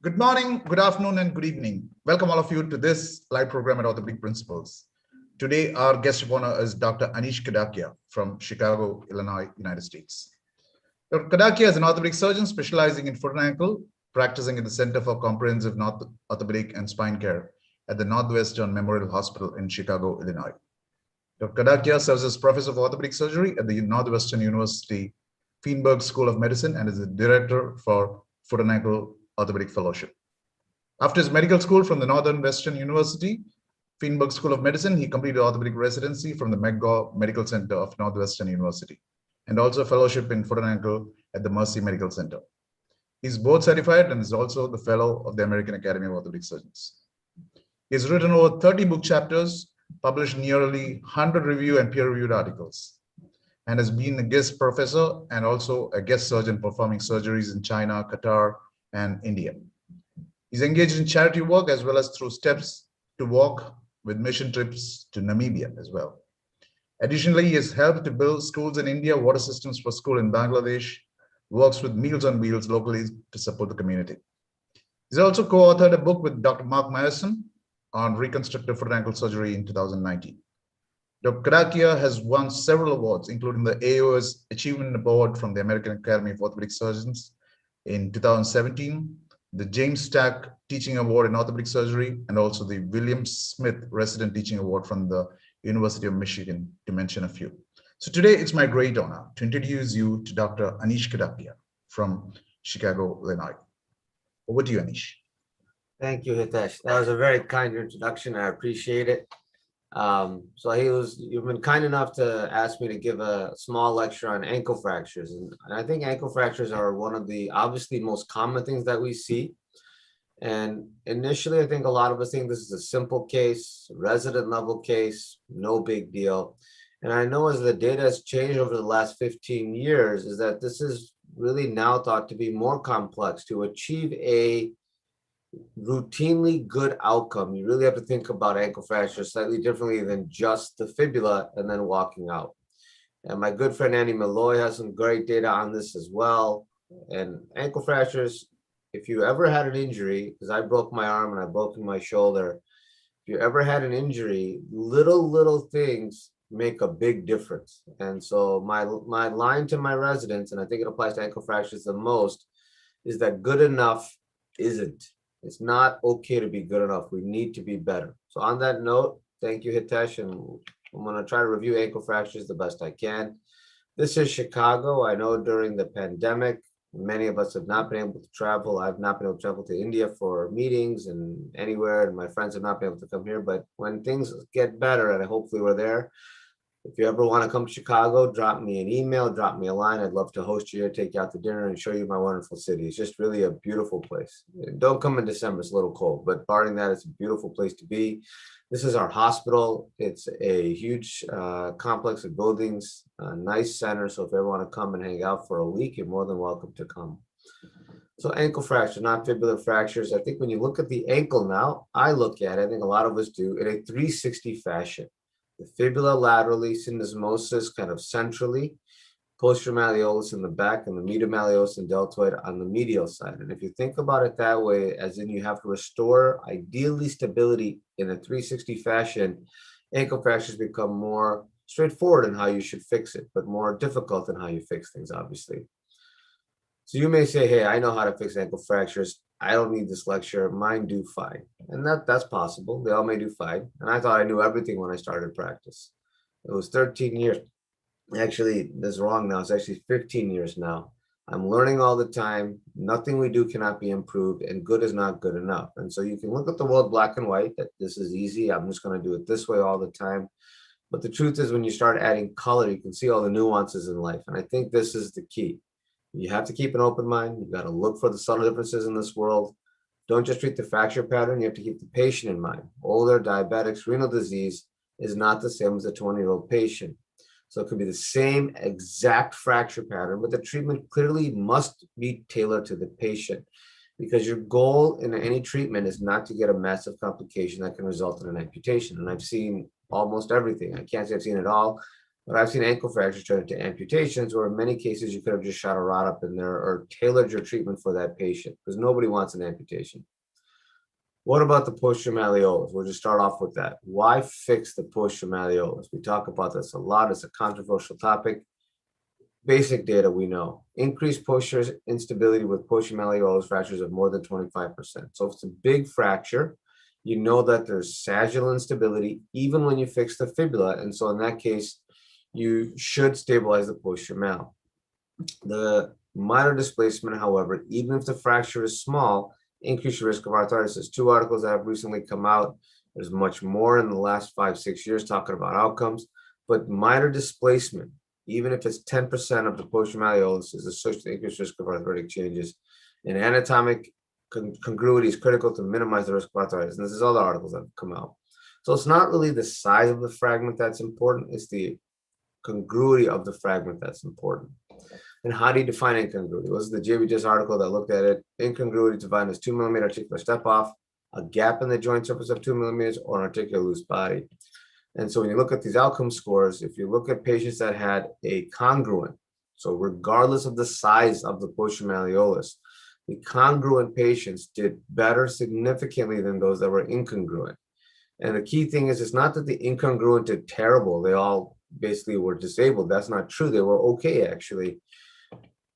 Good morning, good afternoon, and good evening. Welcome all of you to this live program at Orthopaedic Principles. Today, our guest of honor is Dr. Anish Kadakia from Chicago, Illinois, United States. Dr. Kadakia is an orthopedic surgeon specializing in foot and ankle, practicing in the Center for Comprehensive Orthopedic and Spine Care at the Northwestern Memorial Hospital in Chicago, Illinois. Dr. Kadakia serves as Professor of Orthopedic Surgery at the Northwestern University Feinberg School of Medicine and is the Director for Foot and Ankle Orthopedic Fellowship. After his medical school from the Northwestern University Feinberg School of Medicine, he completed orthopedic residency from the McGaw Medical Center of Northwestern University and also a fellowship in foot and ankle at the Mercy Medical Center. He's board certified and is also the fellow of the American Academy of Orthopedic Surgeons. He has written over 30 book chapters, published nearly 100 review and peer-reviewed articles, and has been a guest professor and also a guest surgeon performing surgeries in China, Qatar, and India. He's engaged in charity work as well as through Steps to Walk with mission trips to Namibia as well. Additionally, he has helped to build schools in India, water systems for school in Bangladesh, works with Meals on Wheels locally to support the community. He's also co-authored a book with Dr. Mark Myerson on reconstructive foot and ankle surgery in 2019. Dr. Kadakia has won several awards, including the FAAOS Achievement Award from the American Academy of Orthopedic Surgeons in 2017, the James Stack Teaching Award in Orthopedic Surgery, and also the William Smith Resident Teaching Award from the University of Michigan, to mention a few. So today it's my great honor to introduce you to Dr. Anish Kadakia from Chicago, Illinois. Over to you, Anish. Thank you, Hitesh. That was a very kind introduction. I appreciate it. You've been kind enough to ask me to give a small lecture on ankle fractures. And I think ankle fractures are one of the obviously most common things that we see. And initially, I think a lot of us think this is a simple case, resident level case, no big deal. And I know as the data has changed over the last 15 years, is that this is really now thought to be more complex. To achieve a routinely good outcome, you really have to think about ankle fractures slightly differently than just the fibula and then walking out. And my good friend Andy Malloy has some great data on this as well. And ankle fractures, if you ever had an injury, because I broke my arm and I broke my shoulder, if you ever had an injury, little things make a big difference. And so my line to my residents, and I think it applies to ankle fractures the most, is that good enough isn't. It's not okay to be good enough. We need to be better. So on that note, thank you, Hitesh, and I'm going to try to review ankle fractures the best I can. This is Chicago. I know during the pandemic, many of us have not been able to travel. I've not been able to travel to India for meetings and anywhere, and my friends have not been able to come here. But when things get better, and hopefully we're there, if you ever want to come to Chicago, drop me an email, drop me a line. I'd love to host you here, take you out to dinner, and show you my wonderful city. It's just really a beautiful place. Don't come in December, it's a little cold, but barring that, it's a beautiful place to be. This is our hospital. It's a huge complex of buildings, a nice center. So if you ever want to come and hang out for a week, you're more than welcome to come. So ankle fracture, not fibular fractures. I think when you look at the ankle now, I think a lot of us do, in a 360 fashion. The fibula laterally, synesmosis kind of centrally, posterior malleolus in the back, and the medial malleolus and deltoid on the medial side. And if you think about it that way, as in you have to restore ideally stability in a 360 fashion, ankle fractures become more straightforward in how you should fix it, but more difficult in how you fix things, obviously. So you may say, hey, I know how to fix ankle fractures. I don't need this lecture. Mine do fine. And that's possible. They all may do fine. And I thought I knew everything when I started practice. It was 13 years. Actually, that's wrong now. It's actually 15 years now. I'm learning all the time. Nothing we do cannot be improved, and good is not good enough. And so you can look at the world black and white, that this is easy. I'm just going to do it this way all the time. But the truth is, when you start adding color, you can see all the nuances in life. And I think this is the key. You have to keep an open mind. You've got to look for the subtle differences in this world. Don't just treat the fracture pattern. You have to keep the patient in mind. Older, diabetics, renal disease is not the same as a 20-year-old patient. So it could be the same exact fracture pattern, but the treatment clearly must be tailored to the patient, because your goal in any treatment is not to get a massive complication that can result in an amputation. And I've seen almost everything. I can't say I've seen it all, But I've seen ankle fractures turn into amputations, where in many cases you could have just shot a rod up in there or tailored your treatment for that patient, because nobody wants an amputation. What about the posterior malleolus? We'll just start off with that. Why fix the posterior malleolus? We talk about this a lot. It's a controversial topic. Basic data we know. Increased posterior instability with posterior malleolus fractures of more than 25%. So if it's a big fracture, you know that there's sagittal instability even when you fix the fibula. And so in that case, you should stabilize the posterior mal. The minor displacement, however, even if the fracture is small, increase your risk of arthritis. There's 2 articles that have recently come out. There's much more in the last 5-6 years talking about outcomes, but minor displacement, even if it's 10% of the posterior malleolus, is associated with increased risk of arthritic changes. And anatomic congruity is critical to minimize the risk of arthritis. And this is all the articles that have come out. So it's not really the size of the fragment that's important, it's the congruity of the fragment that's important. And how do you define incongruity? This is the JBJ's article that looked at it. Incongruity is defined as 2 millimeter articular step off, a gap in the joint surface of 2 millimeters, or an articular loose body. And so when you look at these outcome scores, if you look at patients that had a congruent, so regardless of the size of the posterior malleolus, the congruent patients did better significantly than those that were incongruent. And the key thing is, it's not that the incongruent did terrible. They all basically were disabled. That's not true. They were okay, actually.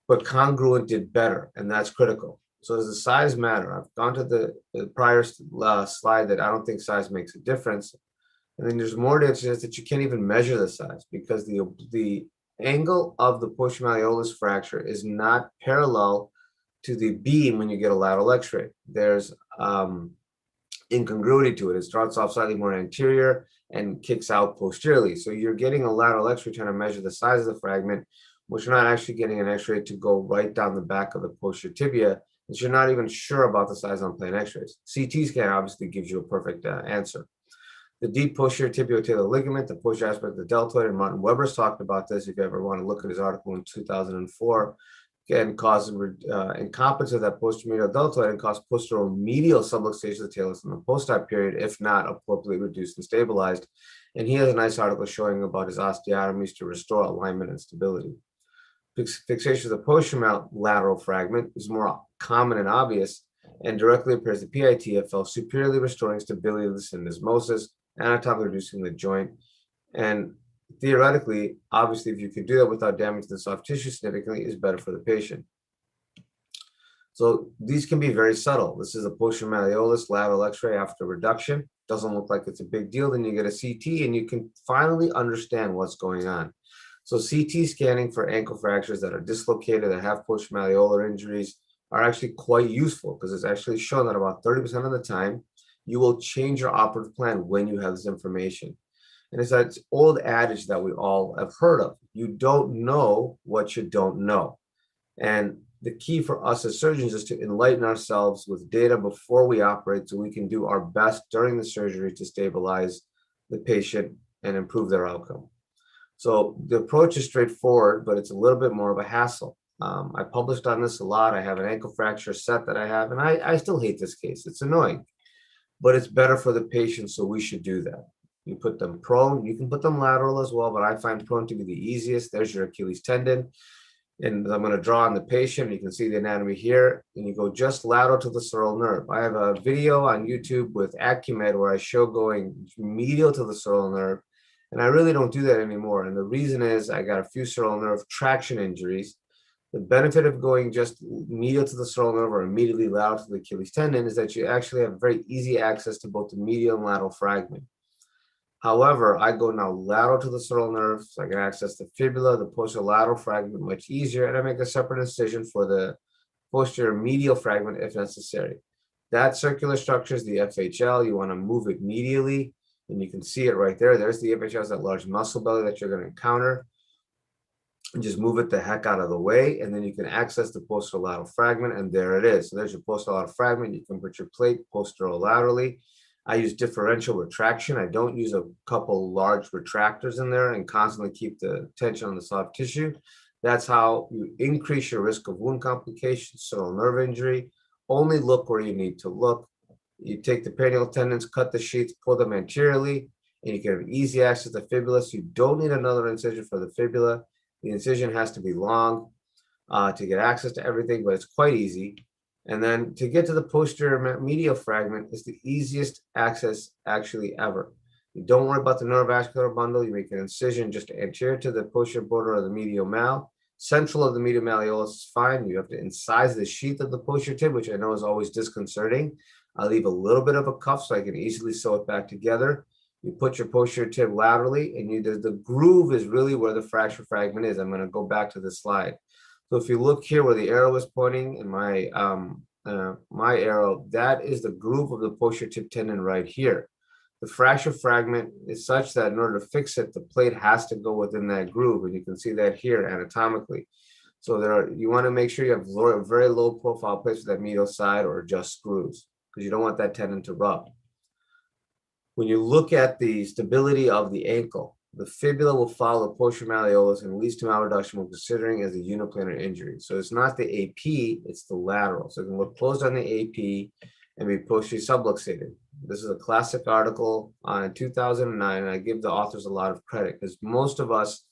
But congruent did better, and that's critical. So does the size matter? I've gone to the prior slide that I don't think size makes a difference. And then there's more data suggests that you can't even measure the size, because the angle of the posterior malleolus fracture is not parallel to the beam when you get a lateral x-ray. There's incongruity to it. It starts off slightly more anterior and kicks out posteriorly. So you're getting a lateral x-ray trying to measure the size of the fragment, which you're not actually getting an x-ray to go right down the back of the posterior tibia, and you're not even sure about the size on plain x-rays. CT scan obviously gives you a perfect answer. The deep posterior tibio-talar ligament, the posterior aspect of the deltoid, and Martin Weber's talked about this if you ever want to look at his article in 2004, can cause incompetence of that posterior medial deltoid and cause posterior medial subluxation of the talus in the post-op period, if not appropriately reduced and stabilized. And he has a nice article showing about his osteotomies to restore alignment and stability. Fixation of the posterior lateral fragment is more common and obvious and directly appears the PITFL, superiorly restoring stability of the syndesmosis, anatomically reducing the joint. And theoretically, obviously, if you could do that without damaging the soft tissue significantly, is better for the patient. So these can be very subtle. This is a posterior malleolus lateral x-ray after reduction. Doesn't look like it's a big deal. Then you get a CT and you can finally understand what's going on. So CT scanning for ankle fractures that are dislocated, that have posterior malleolar injuries, are actually quite useful, because it's actually shown that about 30% of the time, you will change your operative plan when you have this information. And it's that old adage that we all have heard of. You don't know what you don't know. And the key for us as surgeons is to enlighten ourselves with data before we operate, so we can do our best during the surgery to stabilize the patient and improve their outcome. So the approach is straightforward, but it's a little bit more of a hassle. I published on this a lot. I have an ankle fracture set that I have, and I still hate this case. It's annoying, but it's better for the patient, so we should do that. You put them prone. You can put them lateral as well, but I find prone to be the easiest. There's your Achilles tendon. And I'm going to draw on the patient. You can see the anatomy here, and you go just lateral to the sural nerve. I have a video on YouTube with Acumed where I show going medial to the sural nerve, and I really don't do that anymore. And the reason is I got a few sural nerve traction injuries. The benefit of going just medial to the sural nerve or immediately lateral to the Achilles tendon is that you actually have very easy access to both the medial and lateral fragment. However, I go now lateral to the sural nerve, so I can access the fibula, the posterior lateral fragment much easier, and I make a separate incision for the posterior medial fragment if necessary. That circular structure is the FHL. You want to move it medially, and you can see it right there. There's the FHL, that large muscle belly that you're going to encounter. And just move it the heck out of the way, and then you can access the posterolateral fragment, and there it is. So there's your posterolateral fragment. You can put your plate posterolaterally. I use differential retraction. I don't use a couple large retractors in there and constantly keep the tension on the soft tissue. That's how you increase your risk of wound complications, sural nerve injury. Only look where you need to look. You take the peroneal tendons, cut the sheaths, pull them anteriorly, and you can have easy access to fibula, so you don't need another incision for the fibula. The incision has to be long to get access to everything, but it's quite easy. And then to get to the posterior medial fragment is the easiest access actually ever. You don't worry about the neurovascular bundle. You make an incision just anterior to the posterior border of the medial mal. Central of the medial malleolus is fine. You have to incise the sheath of the posterior tib, which I know is always disconcerting. I leave a little bit of a cuff so I can easily sew it back together. You put your posterior tib laterally, and the groove is really where the fracture fragment is. I'm going to go back to this slide. So if you look here where the arrow is pointing and my arrow, that is the groove of the posterior tib tendon right here. The fracture fragment is such that in order to fix it, the plate has to go within that groove, and you can see that here anatomically. So you want to make sure you have very low profile plates for that medial side or just screws, because you don't want that tendon to rub. When you look at the stability of the ankle, the fibula will follow the posterior malleolus and leads to malreduction when considering as a uniplanar injury. So it's not the AP, it's the lateral. So it can look closed on the AP and be posteriorly subluxated. This is a classic article in 2009, and I give the authors a lot of credit because most of us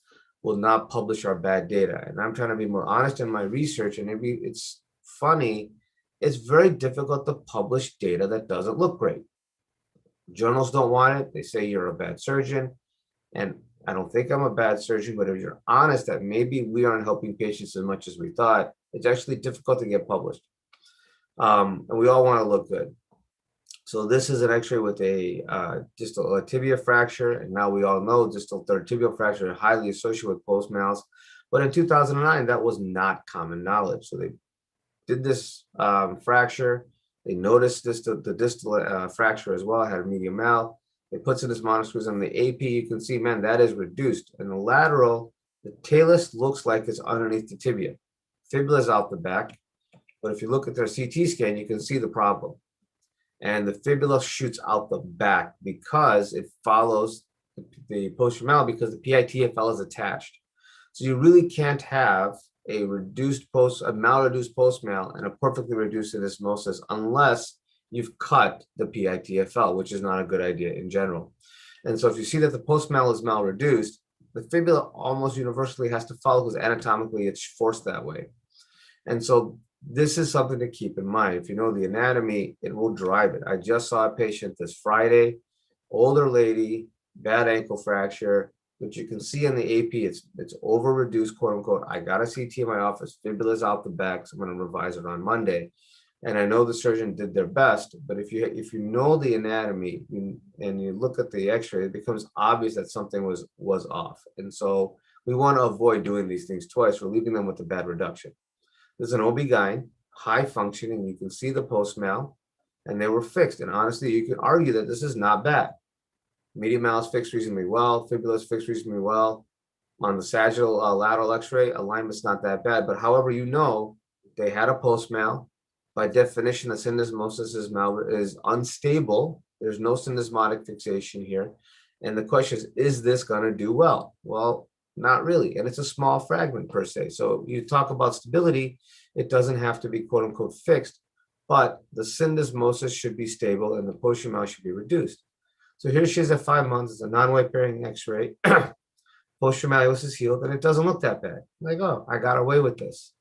will not publish our bad data. And I'm trying to be more honest in my research, and it's funny, it's very difficult to publish data that doesn't look great. Journals don't want it. They say you're a bad surgeon. And I don't think I'm a bad surgeon, but if you're honest that maybe we aren't helping patients as much as we thought, it's actually difficult to get published. And we all want to look good. So this is an x-ray with a distal tibia fracture. And now we all know distal third tibial fracture is highly associated with post-mals. But in 2009, that was not common knowledge. So they did this fracture. They noticed the distal fracture as well. It had a medial mal. They put synesmonic screws on the AP. You can see, man, that is reduced. And the lateral, the talus looks like it's underneath the tibia. Fibula is out the back. But if you look at their CT scan, you can see the problem. And the fibula shoots out the back because it follows the posterior mal because the PITFL is attached. So you really can't have a malreduced post-mal and a perfectly reduced synesmosis unless you've cut the PITFL, which is not a good idea in general. And so if you see that the post-mal is malreduced, the fibula almost universally has to follow because anatomically it's forced that way. And so this is something to keep in mind. If you know the anatomy, it will drive it. I just saw a patient this Friday, older lady, bad ankle fracture, but you can see in the AP, it's over reduced, quote unquote. I got a CT in my office, fibula's out the back, so I'm going to revise it on Monday. And I know the surgeon did their best, but if you know the anatomy and you look at the x-ray, it becomes obvious that something was off. And so we want to avoid doing these things twice. We're leaving them with a bad reduction. This is an OB-GYN, high functioning. You can see the post-mal, and they were fixed. And honestly, you can argue that this is not bad. Medial mal is fixed reasonably well. Fibula is fixed reasonably well. On the sagittal lateral x-ray, alignment's not that bad. But however, you know, they had a post-mal. By definition, the syndesmosis is unstable. There's no syndesmotic fixation here. And the question is this going to do well? Well, not really. And it's a small fragment per se. So you talk about stability, it doesn't have to be quote unquote fixed, but the syndesmosis should be stable and the posterior mal should be reduced. So here she is at 5 months. It's a non-white bearing x-ray. Posterior malleolus is healed and it doesn't look that bad. Like, oh, I got away with this.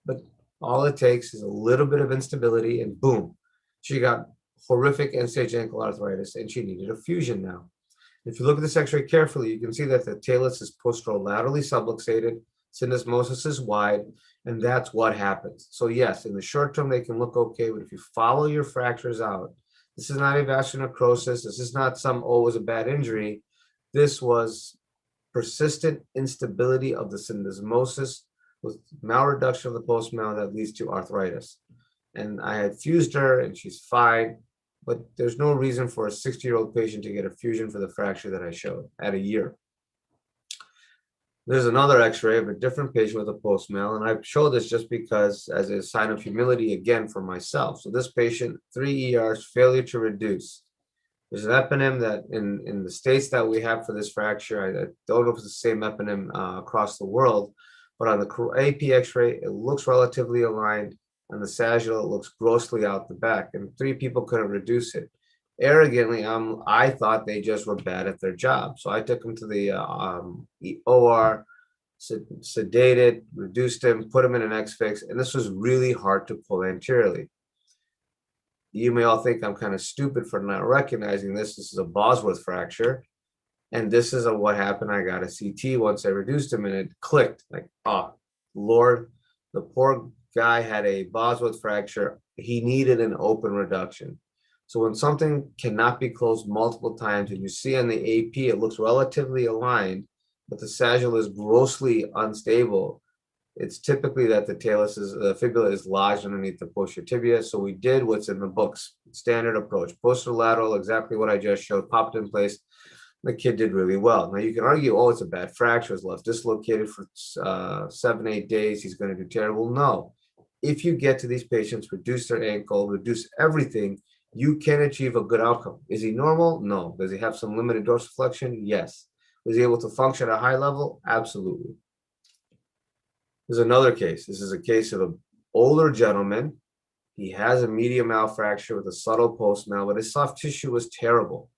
But all it takes is a little bit of instability and boom, she got horrific end-stage ankle arthritis and she needed a fusion now. If you look at this x-ray carefully, you can see that the talus is posterolaterally subluxated, syndesmosis is wide, and that's what happens. So yes, in the short term, they can look okay, but if you follow your fractures out, this is not a vascular necrosis, this is not some, oh, it was a bad injury. This was persistent instability of the syndesmosis with malreduction of the post-mal that leads to arthritis. And I had fused her and she's fine, but there's no reason for a 60-year-old patient to get a fusion for the fracture that I showed at a year. There's another x-ray of a different patient with a post-mal, and I show this just because as a sign of humility again for myself. So this patient, 3 ERs, failure to reduce. There's an eponym that in the states that we have for this fracture, I don't know if it's the same eponym across the world, but on the AP x-ray, it looks relatively aligned. On the sagittal, it looks grossly out the back, and 3 people couldn't reduce it. arrogantly, I thought they just were bad at their job. So I took him to the OR, sedated, reduced him, put him in an X-fix, and this was really hard to pull anteriorly. You may all think I'm kind of stupid for not recognizing this. This is a Bosworth fracture. And this is what happened. I got a CT once I reduced him, and it clicked like, oh, Lord, the poor guy had a Bosworth fracture. He needed an open reduction. So when something cannot be closed multiple times, and you see on the AP, it looks relatively aligned, but the sagittal is grossly unstable, it's typically that the fibula is lodged underneath the posterior tibia. So we did what's in the books, standard approach, posterolateral, exactly what I just showed, popped in place. The kid did really well. Now you can argue, oh, it's a bad fracture, it's left dislocated for 7-8 days, he's going to do terrible. No, if you get to these patients, reduce their ankle, reduce everything, you can achieve a good outcome. Is he normal? No. Does he have some limited dorsiflexion? Yes. Was he able to function at a high level? Absolutely. There's another case. This is a case of an older gentleman. He has a medial malfracture with a subtle post-mal, but his soft tissue was terrible.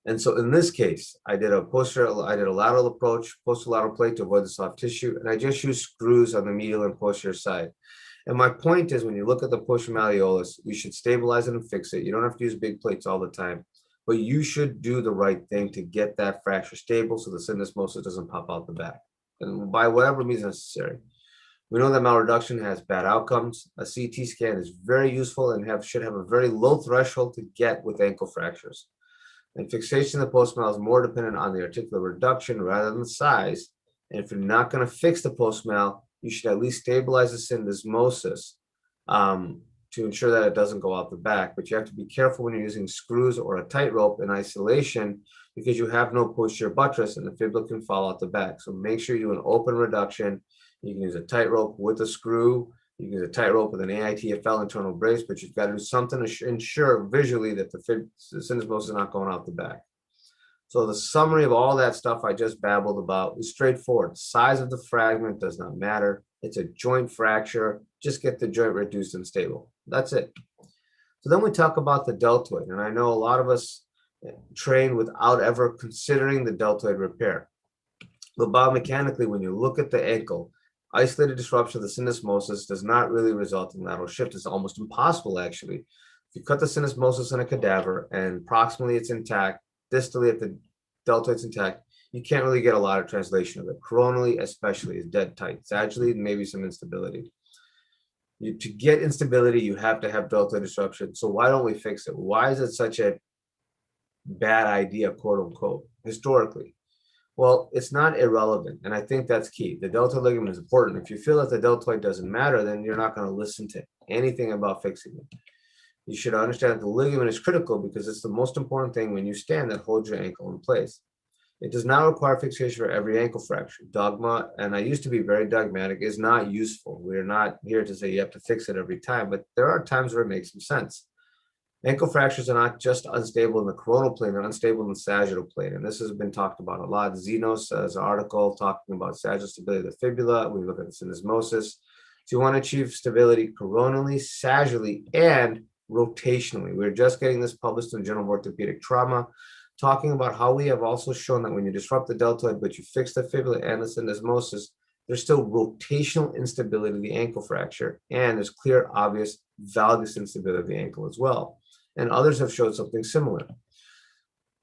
And so in this case, I did a lateral approach, posterolateral plate to avoid the soft tissue, and I just used screws on the medial and posterior side. And my point is, when you look at the posterior malleolus, you should stabilize it and fix it. You don't have to use big plates all the time, but you should do the right thing to get that fracture stable so the synesmosis doesn't pop out the back, and by whatever means necessary. We know that malreduction has bad outcomes. A CT scan is very useful and should have a very low threshold to get with ankle fractures. And fixation of the post-mal is more dependent on the articular reduction rather than size. And if you're not going to fix the post-mal, you should at least stabilize the syndesmosis to ensure that it doesn't go out the back. But you have to be careful when you're using screws or a tightrope in isolation, because you have no posterior buttress and the fibula can fall out the back. So make sure you do an open reduction. You can use a tightrope with a screw. You can use a tightrope with an AITFL internal brace, but you've got to do something to ensure visually that the syndesmosis is not going out the back. So the summary of all that stuff I just babbled about is straightforward. Size of the fragment does not matter. It's a joint fracture. Just get the joint reduced and stable. That's it. So then we talk about the deltoid. And I know a lot of us train without ever considering the deltoid repair. But biomechanically, when you look at the ankle, isolated disruption of the syndesmosis does not really result in lateral shift. It's almost impossible, actually. If you cut the syndesmosis in a cadaver and proximally it's intact, distally if the deltoid's intact, you can't really get a lot of translation of it. Coronally, especially, is dead tight. Sagittally, maybe some instability. To get instability, you have to have deltoid disruption. So why don't we fix it? Why is it such a bad idea, quote unquote, historically? Well, it's not irrelevant, and I think that's key. The deltoid ligament is important. If you feel that the deltoid doesn't matter, then you're not going to listen to anything about fixing it. You should understand that the ligament is critical because it's the most important thing when you stand that holds your ankle in place. It does not require fixation for every ankle fracture. Dogma, and I used to be very dogmatic, is not useful. We're not here to say you have to fix it every time, but there are times where it makes some sense. Ankle fractures are not just unstable in the coronal plane, they're unstable in the sagittal plane. And this has been talked about a lot. Zenos has an article talking about sagittal stability of the fibula. We look at the syndesmosis. So you want to achieve stability coronally, sagittally, and rotationally. We're just getting this published in the Journal of Orthopedic Trauma, talking about how we have also shown that when you disrupt the deltoid, but you fix the fibula and the syndesmosis, there's still rotational instability of the ankle fracture, and there's clear, obvious valgus instability of the ankle as well. And others have showed something similar.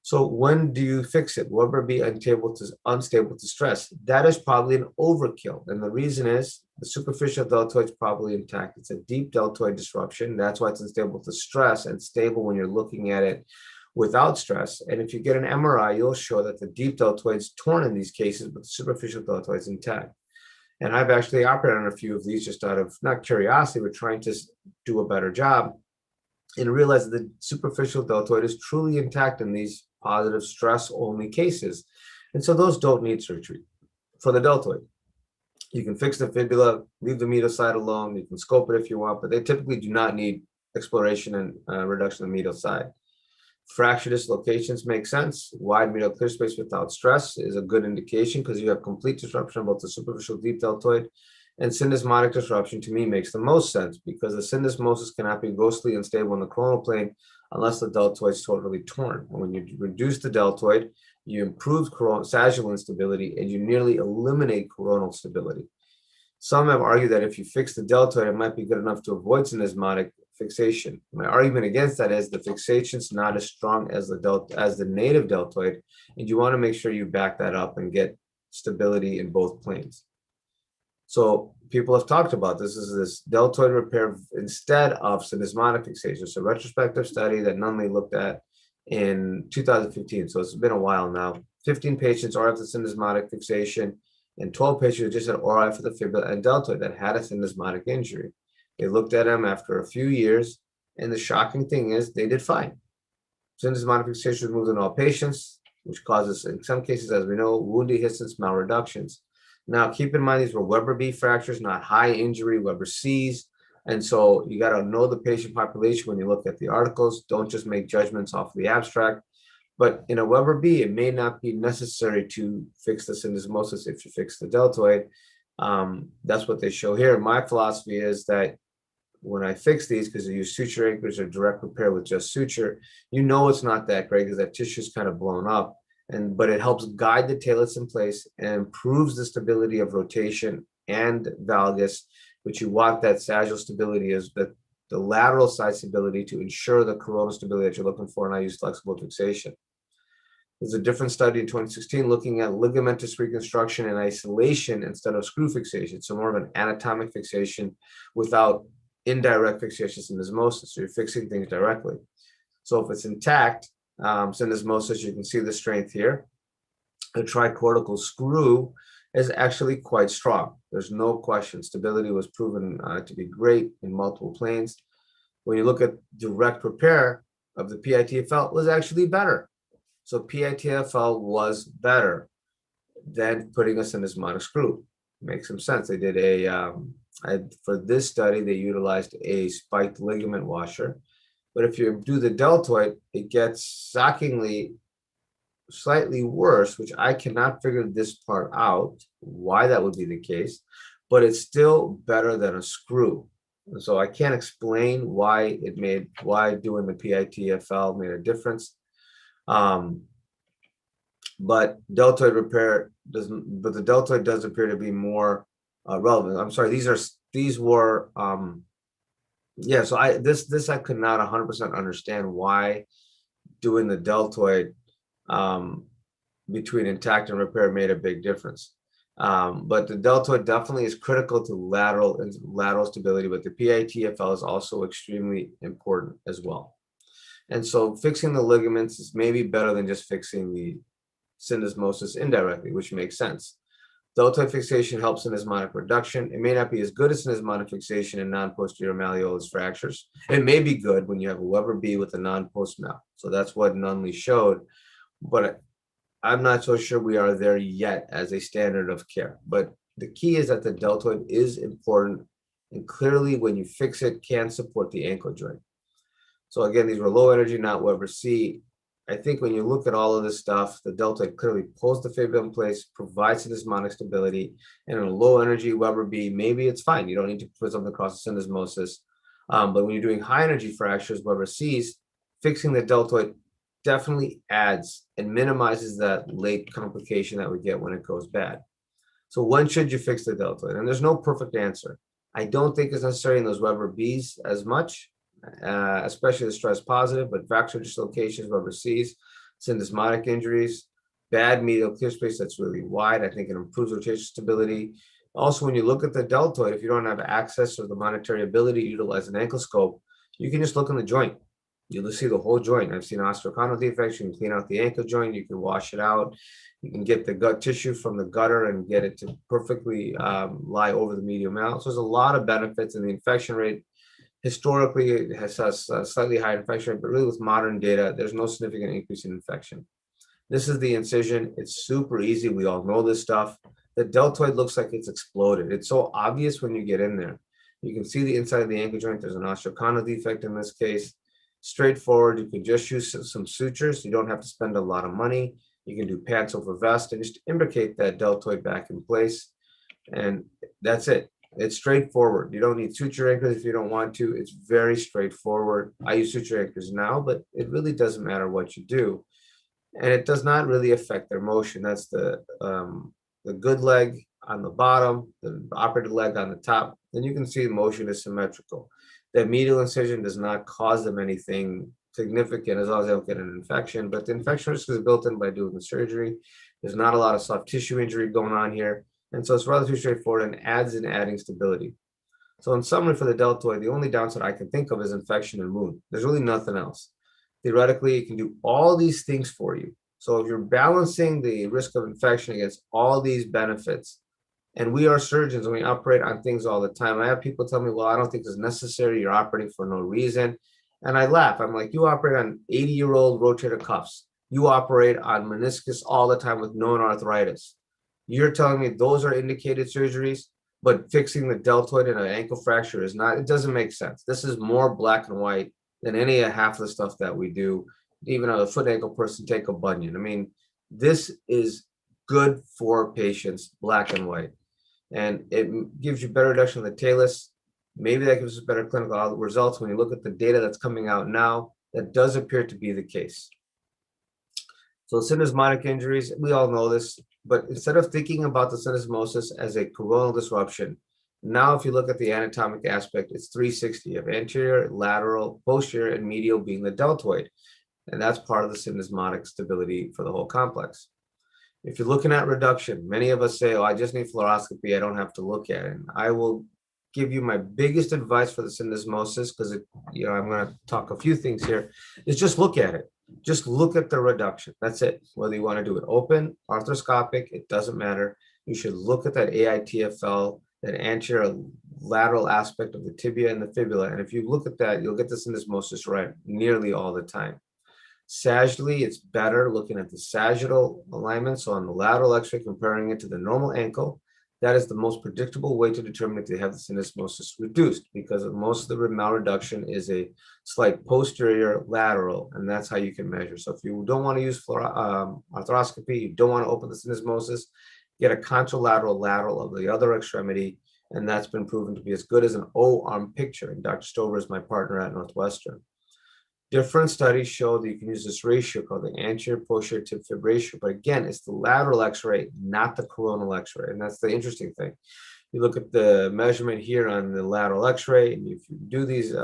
So when do you fix it? Will it be unstable to stress? That is probably an overkill. And the reason is the superficial deltoid is probably intact. It's a deep deltoid disruption. That's why it's unstable to stress and stable when you're looking at it without stress. And if you get an MRI, you'll show that the deep deltoid is torn in these cases, but the superficial deltoid is intact. And I've actually operated on a few of these just out of not curiosity, but trying to do a better job, and realize that the superficial deltoid is truly intact in these positive stress-only cases. And so those don't need surgery. For the deltoid, you can fix the fibula, leave the medial side alone, you can scope it if you want, but they typically do not need exploration and reduction of the medial side. Fracture dislocations make sense. Wide medial clear space without stress is a good indication because you have complete disruption of both the superficial deep deltoid And syndesmotic disruption to me makes the most sense because the syndesmosis cannot be grossly unstable in the coronal plane unless the deltoid is totally torn. And when you reduce the deltoid, you improve sagittal instability and you nearly eliminate coronal stability. Some have argued that if you fix the deltoid, it might be good enough to avoid syndesmotic fixation. My argument against that is the fixation is not as strong as the native deltoid, and you want to make sure you back that up and get stability in both planes. So people have talked about this deltoid repair instead of syndesmotic fixation. It's a retrospective study that Nunley looked at in 2015. So it's been a while now. 15 patients RF the syndesmotic fixation and 12 patients just had RF for the fibula and deltoid that had a syndesmotic injury. They looked at them after a few years, and the shocking thing is they did fine. Syndesmotic fixation was removed in all patients, which causes, in some cases, as we know, wound dehiscence malreductions. Now, keep in mind, these were Weber B fractures, not high injury, Weber C's. And so you got to know the patient population when you look at the articles. Don't just make judgments off of the abstract. But in a Weber B, it may not be necessary to fix the syndesmosis if you fix the deltoid. That's what they show here. My philosophy is that when I fix these, because I use suture anchors or direct repair with just suture, you know it's not that great because that tissue is kind of blown up. But it helps guide the tailets in place and improves the stability of rotation and valgus, which you want that sagittal stability is the lateral side stability to ensure the coronal stability that you're looking for, and I use flexible fixation. There's a different study in 2016 looking at ligamentous reconstruction in isolation instead of screw fixation, so more of an anatomic fixation without indirect fixation syndesmosis, so you're fixing things directly. So if it's intact, syndesmosis, you can see the strength here. The tricortical screw is actually quite strong. There's no question. Stability was proven to be great in multiple planes. When you look at direct repair of the PITFL, it was actually better. So PITFL was better than putting a syndesmotic screw. Makes some sense. They did for this study, they utilized a spiked ligament washer. But if you do the deltoid, it gets shockingly slightly worse, which I cannot figure this part out, why that would be the case, but it's still better than a screw. And so I can't explain why doing the PITFL made a difference. But deltoid repair doesn't, but the deltoid does appear to be more relevant. I'm sorry, these were yeah, so I could not 100% understand why doing the deltoid between intact and repair made a big difference. But the deltoid definitely is critical to lateral stability, but the PITFL is also extremely important as well. And so fixing the ligaments is maybe better than just fixing the syndesmosis indirectly, which makes sense. Deltoid fixation helps syndesmotic reduction. It may not be as good as syndesmotic fixation in non-posterior malleolus fractures. It may be good when you have a Weber B with a non-post mal. So that's what Nunley showed. But I'm not so sure we are there yet as a standard of care. But the key is that the deltoid is important, and clearly when you fix it, can support the ankle joint. So again, these were low energy, not Weber C. I think when you look at all of this stuff, the deltoid clearly pulls the fibula in place, provides syndesmotic stability, and in a low energy Weber B, maybe it's fine. You don't need to put something across the syndesmosis. But when you're doing high energy fractures, Weber C's, fixing the deltoid definitely adds and minimizes that late complication that we get when it goes bad. So when should you fix the deltoid? And there's no perfect answer. I don't think it's necessary in those Weber B's as much, especially the stress positive, but fracture dislocations, Weber C's, syndesmotic injuries, bad medial clear space that's really wide, I think it improves rotation stability. Also, when you look at the deltoid, if you don't have access or the monetary ability to utilize an ankle scope, you can just look in the joint. You'll see the whole joint. I've seen osteochondral defects. You can clean out the ankle joint. You can wash it out. You can get the gut tissue from the gutter and get it to perfectly lie over the medial mal. So there's a lot of benefits, and the infection rate historically it has a slightly higher infection rate, but really with modern data, there's no significant increase in infection. This is the incision. It's super easy. We all know this stuff. The deltoid looks like it's exploded. It's so obvious when you get in there. You can see the inside of the ankle joint. There's an osteochondral defect in this case. Straightforward. You can just use some sutures. You don't have to spend a lot of money. You can do pants over vest and just imbricate that deltoid back in place. And that's it. It's straightforward. You don't need suture anchors if you don't want to. It's very straightforward. I use suture anchors now, but it really doesn't matter what you do. And it does not really affect their motion. That's the good leg on the bottom, the operated leg on the top. Then you can see the motion is symmetrical. That medial incision does not cause them anything significant as long as they don't get an infection, but the infection risk is built in by doing the surgery. There's not a lot of soft tissue injury going on here. And so it's relatively straightforward and adds in adding stability. So in summary for the deltoid, the only downside I can think of is infection and wound. There's really nothing else. Theoretically, it can do all these things for you. So if you're balancing the risk of infection against all these benefits, and we are surgeons and we operate on things all the time. I have people tell me, well, I don't think it's necessary. You're operating for no reason. And I laugh. I'm like, you operate on 80-year-old rotator cuffs. You operate on meniscus all the time with known arthritis. You're telling me those are indicated surgeries, but fixing the deltoid in an ankle fracture is not. It doesn't make sense. This is more black and white than any half of the stuff that we do. Even a foot ankle person take a bunion. I mean, this is good for patients, black and white. And it gives you better reduction of the talus. Maybe that gives us better clinical results. When you look at the data that's coming out now, that does appear to be the case. So synesmonic injuries, we all know this, but instead of thinking about the synesmosis as a coronal disruption, now if you look at the anatomic aspect, it's 360 of anterior, lateral, posterior, and medial being the deltoid. And that's part of the synesmotic stability for the whole complex. If you're looking at reduction, many of us say, oh, I just need fluoroscopy. I don't have to look at it. And I will give you my biggest advice for the synesmosis, because I'm going to talk a few things here, is just look at it. Just look at the reduction. That's it. Whether you want to do it open, arthroscopic, it doesn't matter. You should look at that AITFL, that anterior lateral aspect of the tibia and the fibula. And if you look at that, you'll get the synesmosis right nearly all the time. Sagittally, it's better looking at the sagittal alignment. So on the lateral x-ray, comparing it to the normal ankle, that is the most predictable way to determine if they have the synesmosis reduced, because most of the malreduction is a slight posterior lateral, and that's how you can measure. So if you don't want to use arthroscopy, you don't want to open the synesmosis, get a contralateral lateral of the other extremity, and that's been proven to be as good as an O-arm picture. And Dr. Stover is my partner at Northwestern. Different studies show that you can use this ratio called the anterior posterior tib fib ratio, but again, it's the lateral x-ray, not the coronal x-ray, and that's the interesting thing. You look at the measurement here on the lateral x-ray, and if you do these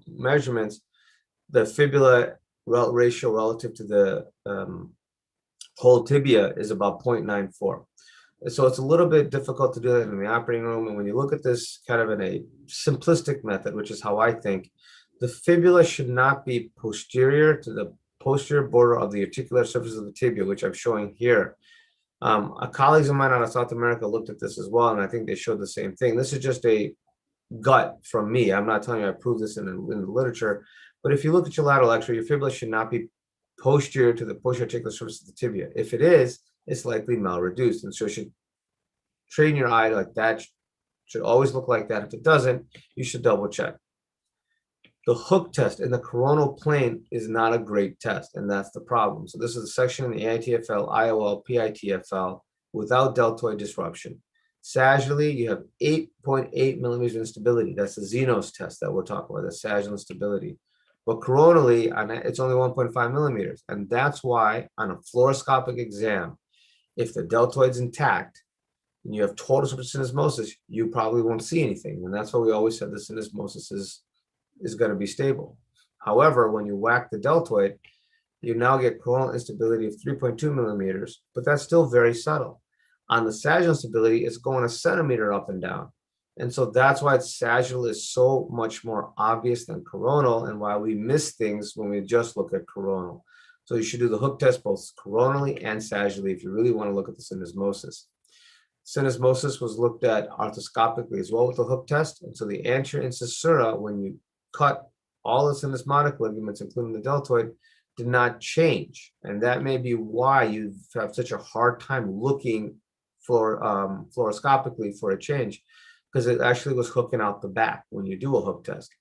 measurements, the fibula ratio relative to the whole tibia is about 0.94. So it's a little bit difficult to do that in the operating room, and when you look at this kind of in a simplistic method, which is how I think, the fibula should not be posterior to the posterior border of the articular surface of the tibia, which I'm showing here. Colleagues of mine out of South America looked at this as well, and I think they showed the same thing. This is just a gut from me. I'm not telling you I proved this in the literature, but if you look at your lateral x-ray, your fibula should not be posterior to the posterior articular surface of the tibia. If it is, it's likely malreduced, and so you should train your eye like that. Should always look like that. If it doesn't, you should double check. The hook test in the coronal plane is not a great test, and that's the problem. So this is a section in the AITFL, IOL, PITFL without deltoid disruption. Sagittally, you have 8.8 millimeters of instability. That's the Xenos test that we're talking about, the sagittal instability. But coronally, it's only 1.5 millimeters. And that's why on a fluoroscopic exam, if the deltoid's intact and you have total synesmosis, you probably won't see anything. And that's why we always said the synesmosis is going to be stable. However, when you whack the deltoid, you now get coronal instability of 3.2 millimeters, but that's still very subtle. On the sagittal instability, it's going a centimeter up and down. And so that's why sagittal is so much more obvious than coronal, and why we miss things when we just look at coronal. So you should do the hook test both coronally and sagittally if you really want to look at the synesmosis. Synesmosis was looked at arthroscopically as well with the hook test. And so the anterior incisura, when you cut all the synesmonic ligaments, including the deltoid, did not change. And that may be why you have such a hard time looking for fluoroscopically for a change, because it actually was hooking out the back when you do a hook test.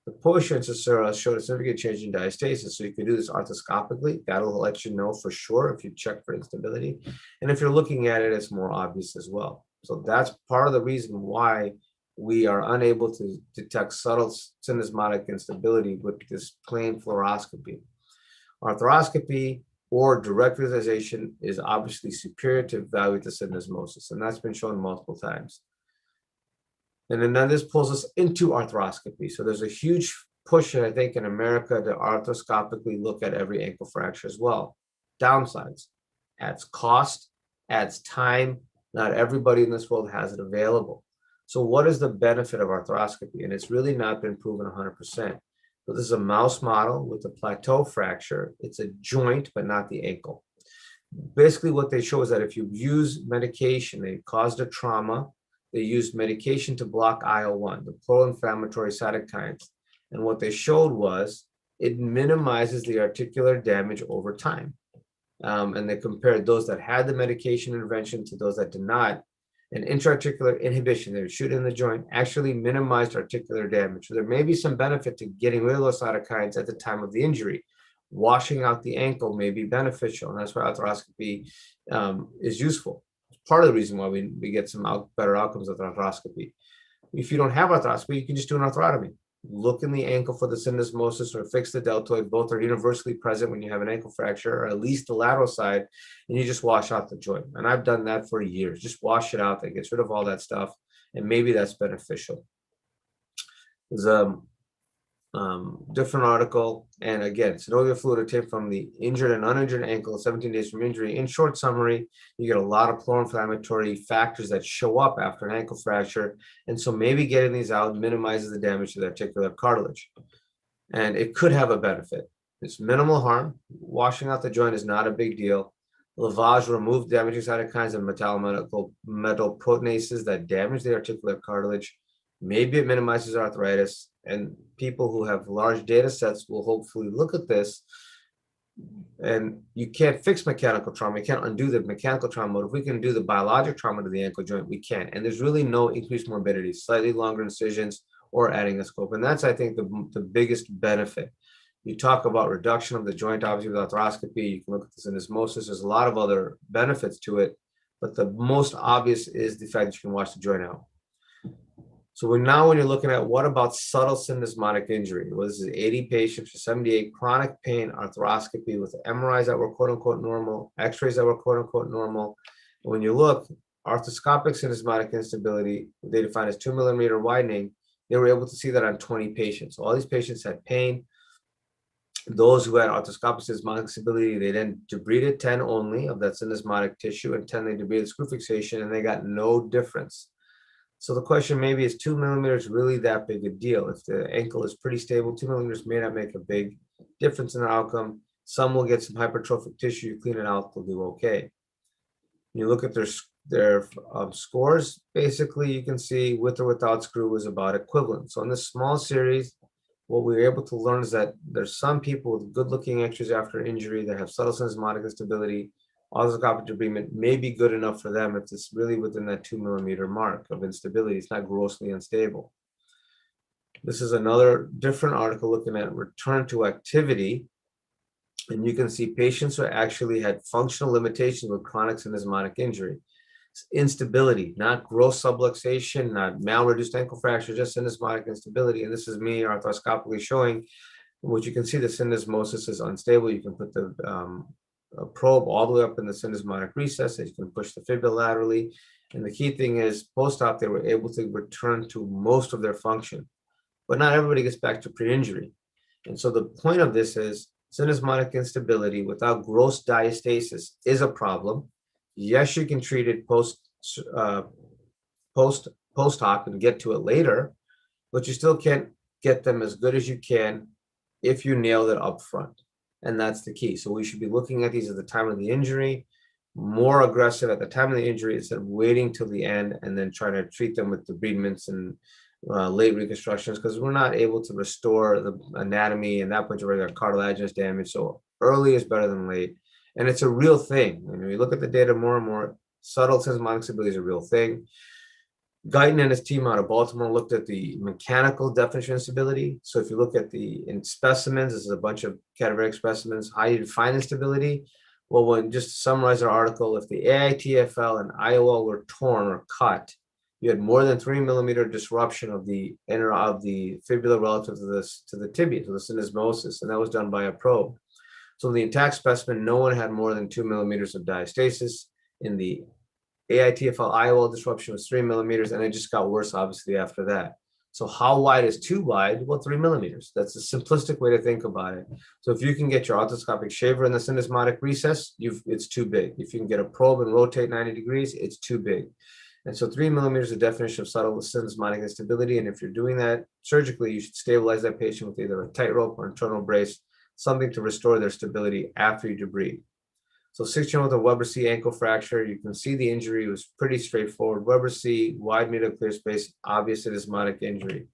The posterior incisura showed a significant change in diastasis, so you can do this arthroscopically. That'll let you know for sure if you check for instability. And if you're looking at it, it's more obvious as well. So that's part of the reason why we are unable to detect subtle synesmotic instability with this plain fluoroscopy. Arthroscopy or direct visualization is obviously superior to evaluate the synesmosis, and that's been shown multiple times. And then this pulls us into arthroscopy. So there's a huge push, I think, in America to arthroscopically look at every ankle fracture as well. Downsides: adds cost, adds time. Not everybody in this world has it available. So what is the benefit of arthroscopy? And it's really not been proven 100%. So this is a mouse model with a plateau fracture. It's a joint, but not the ankle. Basically, what they show is that if you use medication, they caused a trauma. They used medication to block IL-1, the pro-inflammatory cytokines. And what they showed was it minimizes the articular damage over time. And they compared those that had the medication intervention to those that did not. And intra-articular inhibition, they would shoot in the joint, actually minimized articular damage. So there may be some benefit to getting rid of those cytokines at the time of the injury. Washing out the ankle may be beneficial, and that's why arthroscopy is useful. Part of the reason why we get some better outcomes with arthroscopy. If you don't have arthroscopy, you can just do an arthrotomy. Look in the ankle for the syndesmosis or fix the deltoid. Both are universally present when you have an ankle fracture, or at least the lateral side, and you just wash out the joint. And I've done that for years. Just wash it out. That gets rid of all that stuff, and maybe that's beneficial. There's a different article, and again, synovial fluid obtained from the injured and uninjured ankle 17 days from injury. In short summary, you get a lot of pro-inflammatory factors that show up after an ankle fracture, and so maybe getting these out minimizes the damage to the articular cartilage, and it could have a benefit. It's minimal harm. Washing out the joint is not a big deal. Lavage removed damaging cytokines and metal proteinases that damage the articular cartilage. Maybe it minimizes arthritis, and people who have large data sets will hopefully look at this. And you can't fix mechanical trauma. You can't undo the mechanical trauma. But if we can do the biologic trauma to the ankle joint, we can. And there's really no increased morbidity, slightly longer incisions or adding a scope. And that's, I think, the biggest benefit. You talk about reduction of the joint, obviously, with arthroscopy. You can look at the syndesmosis. There's a lot of other benefits to it. But the most obvious is the fact that you can wash the joint out. So now when you're looking at what about subtle syndesmotic injury? Well, this is 80 patients for 78 chronic pain arthroscopy with MRIs that were quote unquote normal, x-rays that were quote unquote normal. And when you look, arthroscopic syndesmotic instability, they define as 2 millimeter widening, they were able to see that on 20 patients. So all these patients had pain. Those who had arthroscopic syndesmotic instability, they then debrided 10 only of that syndesmotic tissue, and 10 they debrided screw fixation, and they got no difference. So the question maybe is 2 millimeters really that big a deal? If the ankle is pretty stable, 2 millimeters may not make a big difference in the outcome. Some will get some hypertrophic tissue, you clean it out, they'll do okay. You look at their scores, basically you can see with or without screw is about equivalent. So in this small series, what we were able to learn is that there's some people with good looking x-rays after injury that have subtle syndesmotic instability. Arthroscopic debridement may be good enough for them if it's really within that 2 millimeter mark of instability. It's not grossly unstable. This is another different article looking at return to activity. And you can see patients who actually had functional limitations with chronic syndesmotic injury. It's instability, not gross subluxation, not malreduced ankle fracture, just syndesmotic instability. And this is me arthroscopically showing what you can see. The syndesmosis is unstable. You can put the a probe all the way up in the syndesmotic recess, as you can push the fibula laterally. And the key thing is post-op, they were able to return to most of their function, but not everybody gets back to pre-injury. And so the point of this is syndesmotic instability without gross diastasis is a problem. Yes, you can treat it post-hoc and get to it later, but you still can't get them as good as you can if you nail it up front. And that's the key. So we should be looking at these at the time of the injury, more aggressive at the time of the injury instead of waiting till the end and then trying to treat them with debridements and late reconstructions, because we're not able to restore the anatomy and that point already got cartilaginous damage. So early is better than late. And it's a real thing. When we look at the data more and more, subtle syndesmotic instability is a real thing. Guyton and his team out of Baltimore looked at the mechanical definition of instability. So if you look at in specimens, this is a bunch of cadaveric specimens, how you define instability. Well, just to summarize our article, if the AITFL and IOL were torn or cut, you had more than 3 millimeter disruption of the fibula relative to the tibia, to the synesmosis, and that was done by a probe. So in the intact specimen, no one had more than 2 millimeters of diastasis. In the AITFL IOL disruption was 3 millimeters, and it just got worse, obviously, after that. So how wide is too wide? Well, 3 millimeters. That's a simplistic way to think about it. So if you can get your arthroscopic shaver in the synesmotic recess, it's too big. If you can get a probe and rotate 90 degrees, it's too big. And so 3 millimeters is the definition of subtle synesmotic instability. And if you're doing that surgically, you should stabilize that patient with either a tightrope or internal brace, something to restore their stability after you debride. So 6-year-old with a Weber C ankle fracture, you can see the injury was pretty straightforward. Weber C, wide medial clear space, obvious synesmotic injury.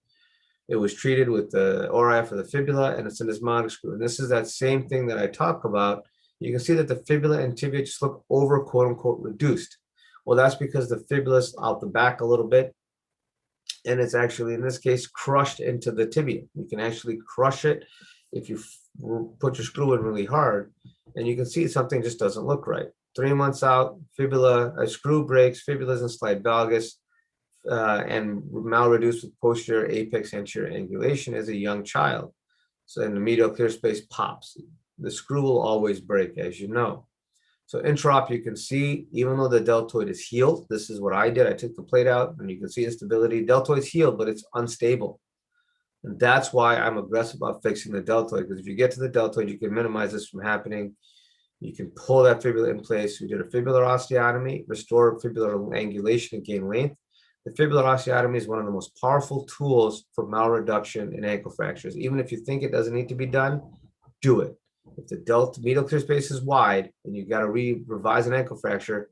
It was treated with the ORI for the fibula and a synesmotic screw. And this is that same thing that I talk about. You can see that the fibula and tibia just look over, quote unquote, reduced. Well, that's because the fibula is out the back a little bit. And it's actually, in this case, crushed into the tibia. You can actually crush it if you put your screw in really hard. And you can see something just doesn't look right. 3 months out, a screw breaks, fibula is in slight valgus, and malreduced with posterior apex anterior angulation as a young child. So then the medial clear space pops. The screw will always break, as you know. So intraop, you can see, even though the deltoid is healed, this is what I did. I took the plate out, and you can see instability. Deltoid's healed, but it's unstable. And that's why I'm aggressive about fixing the deltoid, because if you get to the deltoid, you can minimize this from happening. You can pull that fibula in place. We did a fibular osteotomy, restore fibular angulation and gain length. The fibular osteotomy is one of the most powerful tools for malreduction in ankle fractures. Even if you think it doesn't need to be done, do it. If the medial clear space is wide and you got to revise an ankle fracture,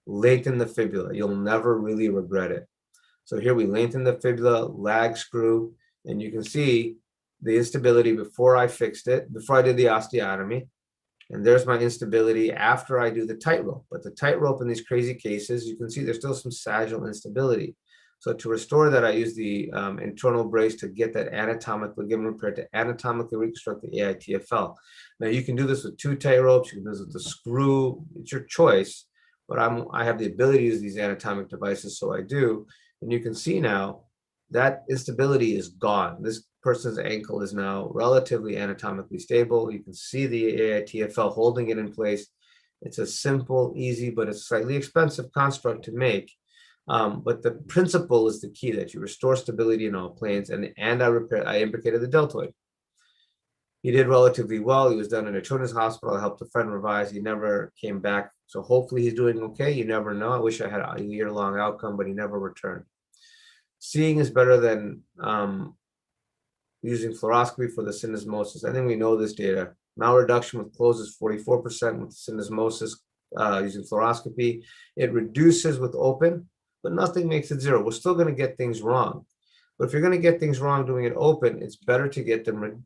lengthen the fibula. You'll never really regret it. So here we lengthen the fibula, lag screw, and you can see the instability before I fixed it, before I did the osteotomy. And there's my instability after I do the tightrope. But the tightrope in these crazy cases, you can see there's still some sagittal instability. So to restore that, I use the internal brace to get that anatomic ligament repair to anatomically reconstruct the AITFL. Now you can do this with 2 tight ropes, you can do this with the screw, it's your choice, but I have the ability to use these anatomic devices, so I do. And you can see now that instability is gone. This person's ankle is now relatively anatomically stable. You can see the AITFL holding it in place. It's a simple, easy, but it's slightly expensive construct to make. But the principle is the key, that you restore stability in all planes, and I implicated the deltoid. He did relatively well. He was done in a children's hospital. I helped a friend revise. He never came back. So hopefully he's doing okay. You never know. I wish I had a year-long outcome, but he never returned. Seeing is better than using fluoroscopy for the synesmosis. I think we know this data. Malreduction with closed is 44% with synesmosis using fluoroscopy. It reduces with open, but nothing makes it 0. We're still going to get things wrong. But if you're going to get things wrong doing it open, it's better to get them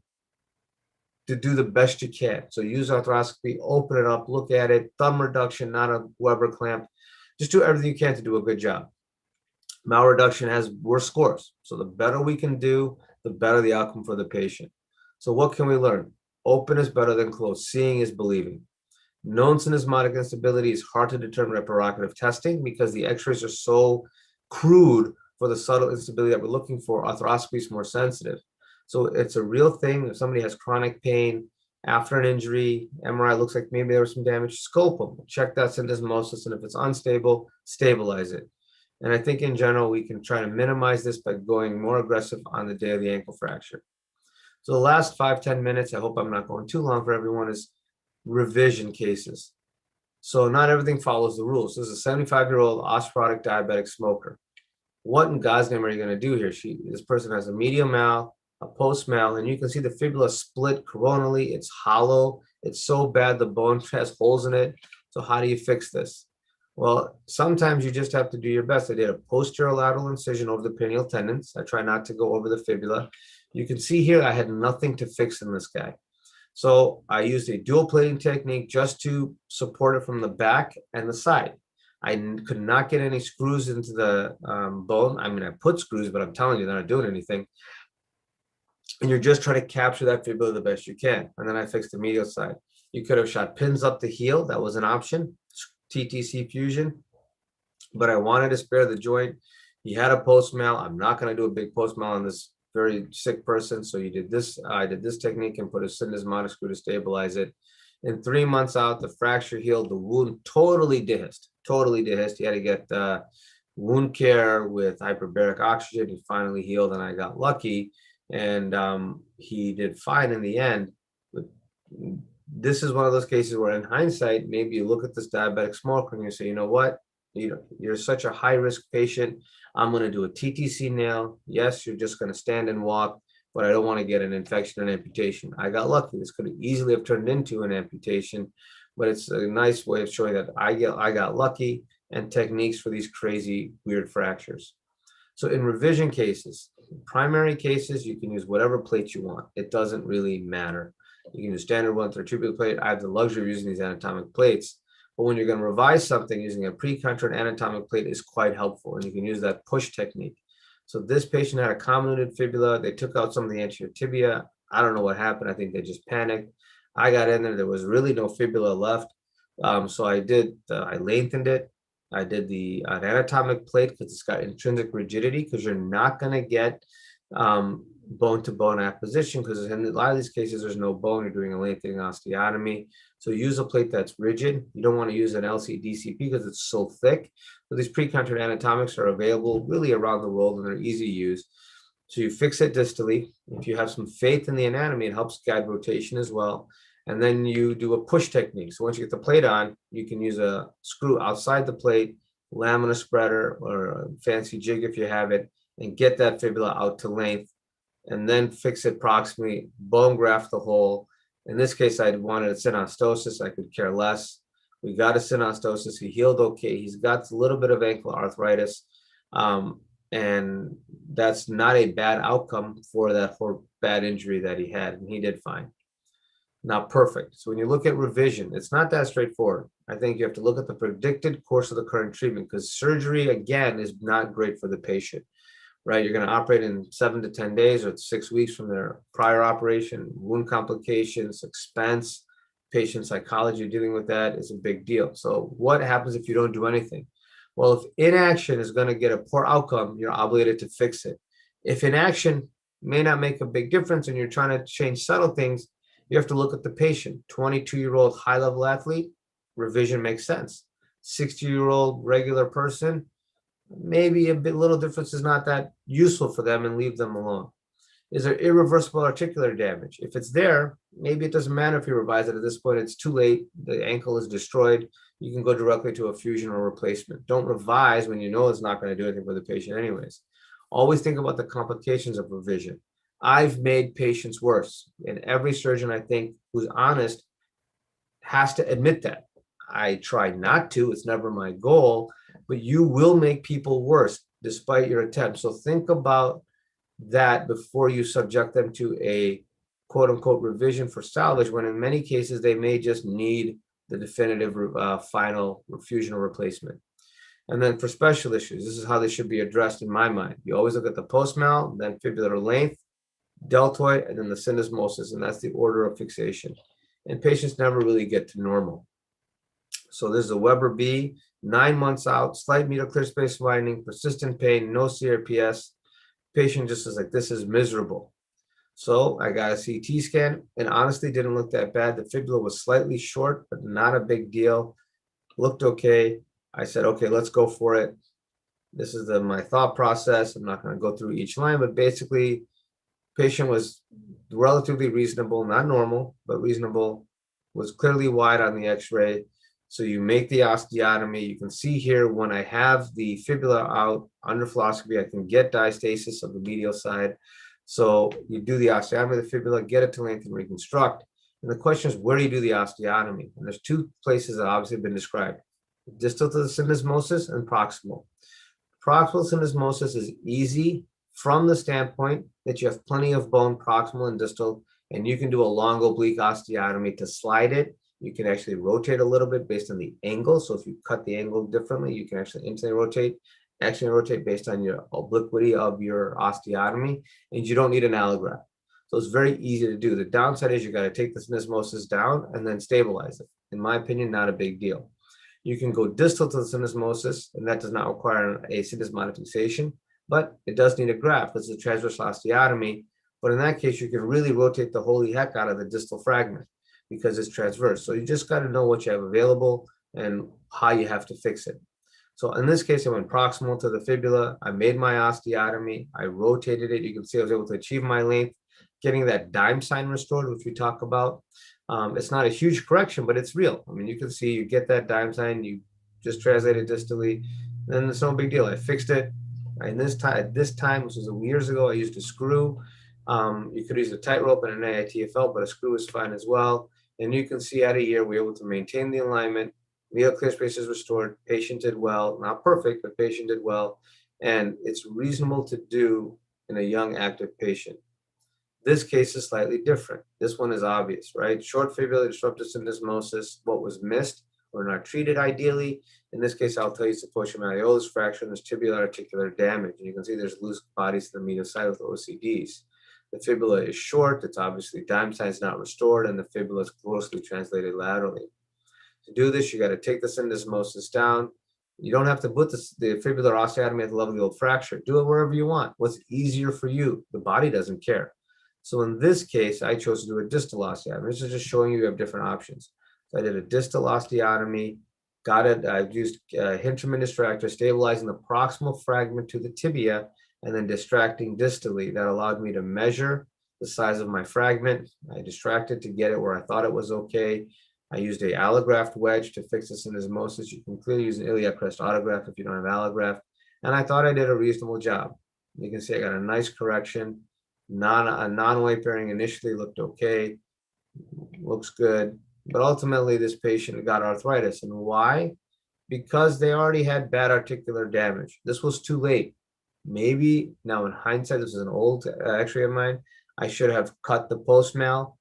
to do the best you can. So use arthroscopy, open it up, look at it, thumb reduction, not a Weber clamp. Just do everything you can to do a good job. Malreduction has worse scores. So the better we can do, the better the outcome for the patient. So what can we learn? Open is better than closed. Seeing is believing. Known synesmotic instability is hard to determine at prerogative testing because the x-rays are so crude for the subtle instability that we're looking for. Arthroscopy is more sensitive. So it's a real thing. If somebody has chronic pain after an injury, MRI looks like maybe there was some damage, scope them, check that syndesmosis, and if it's unstable, stabilize it. And I think in general, we can try to minimize this by going more aggressive on the day of the ankle fracture. So the last 5-10 minutes, I hope I'm not going too long for everyone, is revision cases. So not everything follows the rules. This is a 75-year-old osteoporotic diabetic smoker. What in God's name are you going to do here? This person has a medial mal, a post mal, and you can see the fibula split coronally. It's hollow. It's so bad the bone has holes in it. So how do you fix this? Well, sometimes you just have to do your best. I did a posterior lateral incision over the pineal tendons. I try not to go over the fibula. You can see here I had nothing to fix in this guy. So I used a dual plating technique just to support it from the back and the side. I could not get any screws into the bone. I mean, I put screws, but I'm telling you, they're not doing anything. and you're just trying to capture that fibula the best you can. And then I fixed the medial side. You could have shot pins up the heel. That was an option, TTC fusion, but I wanted to spare the joint. He had a post mal. I'm not going to do a big post mal on this very sick person. So you did this. I did this technique and put a synesmonic screw to stabilize it. And 3 months out, the fracture healed. The wound totally dehisced. Totally dehisced. He had to get wound care with hyperbaric oxygen. He finally healed, and I got lucky. And he did fine in the end. But this is one of those cases where, in hindsight, maybe you look at this diabetic smoker and you say, you know what? You're such a high-risk patient. I'm going to do a TTC nail. Yes, you're just going to stand and walk, but I don't want to get an infection and amputation. I got lucky. This could easily have turned into an amputation, but it's a nice way of showing that I got lucky and techniques for these crazy, weird fractures. So in revision cases, primary cases, you can use whatever plate you want. It doesn't really matter. You can use standard 1/3 tubular plate. I have the luxury of using these anatomic plates. But when you're going to revise something, using a pre-contoured anatomic plate is quite helpful, and you can use that push technique. So this patient had a convoluted fibula. They took out some of the anterior tibia. I don't know what happened. I think they just panicked. I got in there. There was really no fibula left. So I lengthened it. I did an anatomic plate because it's got intrinsic rigidity, because you're not going to get bone-to-bone apposition, because in a lot of these cases, there's no bone. You're doing a lengthening osteotomy. So use a plate that's rigid. You don't want to use an LC-DCP because it's so thick. So these pre-contoured anatomics are available really around the world, and they're easy to use. So you fix it distally. If you have some faith in the anatomy, it helps guide rotation as well. And then you do a push technique. So once you get the plate on, you can use a screw outside the plate, lamina spreader, or a fancy jig if you have it, and get that fibula out to length, and then fix it proximally, bone graft the hole. In this case, I wanted a synostosis. I could care less. We got a synostosis. He healed okay. He's got a little bit of ankle arthritis, and that's not a bad outcome for that bad injury that he had, and he did fine. Not perfect. So when you look at revision, it's not that straightforward. I think you have to look at the predicted course of the current treatment, because surgery, again, is not great for the patient, right? You're going to operate in 7 to 10 days or 6 weeks from their prior operation. Wound complications, expense, patient psychology dealing with that is a big deal. So what happens if you don't do anything? Well, if inaction is going to get a poor outcome, you're obligated to fix it. If inaction may not make a big difference and you're trying to change subtle things, you have to look at the patient. 22-year-old high-level athlete, revision makes sense. 60-year-old regular person, maybe little difference is not that useful for them, and leave them alone. Is there irreversible articular damage? If it's there, maybe it doesn't matter if you revise it. At this point, it's too late. The ankle is destroyed. You can go directly to a fusion or replacement. Don't revise when you know it's not going to do anything for the patient anyways. Always think about the complications of revision. I've made patients worse, and every surgeon, I think, who's honest has to admit that. I try not to. It's never my goal, but you will make people worse despite your attempt. So think about that before you subject them to a quote unquote revision for salvage, when in many cases they may just need the definitive final fusion or replacement. And then for special issues, this is how they should be addressed in my mind. You always look at the post-mal, then fibular length, deltoid, and then the syndesmosis, and that's the order of fixation. And patients never really get to normal. So this is a Weber B, 9 months out, slight medial clear space widening, persistent pain, no CRPS. Patient just is like, this is miserable. So I got a CT scan, and honestly didn't look that bad. The fibula was slightly short, but not a big deal. Looked okay. I said, okay, let's go for it. This is my thought process. I'm not going to go through each line, but basically, patient was relatively reasonable, not normal, but reasonable, was clearly wide on the x-ray. So you make the osteotomy. You can see here when I have the fibula out under fluoroscopy, I can get diastasis of the medial side. So you do the osteotomy of the fibula, get it to lengthen, reconstruct. And the question is, where do you do the osteotomy? And there's two places that obviously have been described: distal to the syndesmosis and proximal. Proximal syndesmosis is easy from the standpoint that you have plenty of bone proximal and distal, and you can do a long oblique osteotomy to slide it. You can actually rotate a little bit based on the angle. So if you cut the angle differently, you can actually instantly rotate based on your obliquity of your osteotomy, and you don't need an allograft. So it's very easy to do. The downside is you got to take the syndesmosis down and then stabilize it. In my opinion, not a big deal. You can go distal to the syndesmosis, and that does not require a syndesmotic fixation, but it does need a graft. It's a transverse osteotomy. But in that case, you can really rotate the holy heck out of the distal fragment because it's transverse. So you just got to know what you have available and how you have to fix it. So in this case, I went proximal to the fibula. I made my osteotomy. I rotated it. You can see I was able to achieve my length, getting that dime sign restored, which we talk about. It's not a huge correction, but it's real. I mean, you can see you get that dime sign, you just translate it distally, and it's no big deal. I fixed it. And this time, which was years ago, I used a screw. You could use a tightrope and an AITFL, but a screw is fine as well. And you can see at a year, we were able to maintain the alignment. Medial clear space is restored. Patient did well. Not perfect, but patient did well. And it's reasonable to do in a young active patient. This case is slightly different. This one is obvious, right? Short fibula disruptive syndesmosis, what was missed or not treated ideally. In this case, I'll tell you it's a posterior malleolus fracture and there's tibial articular damage. And you can see there's loose bodies to the medial side with OCDs. The fibula is short. It's obviously dime sign not restored, and the fibula is grossly translated laterally. To do this, you got to take the syndesmosis down. You don't have to put the fibular osteotomy at the level of the old fracture. Do it wherever you want. What's easier for you? The body doesn't care. So in this case, I chose to do a distal osteotomy. This is just showing you have different options. So I did a distal osteotomy, got it. I used Hinterman distractor, stabilizing the proximal fragment to the tibia, and then distracting distally. That allowed me to measure the size of my fragment. I distracted to get it where I thought it was okay. I used a allograft wedge to fix the syndesmosis. You can clearly use an iliac crest autograft if you don't have allograft. And I thought I did a reasonable job. You can see I got a nice correction. A non-weight bearing initially looked okay, looks good. But ultimately, this patient got arthritis. And why? Because they already had bad articular damage. This was too late. Maybe now in hindsight, this is an old x-ray of mine. I should have cut the post-mal,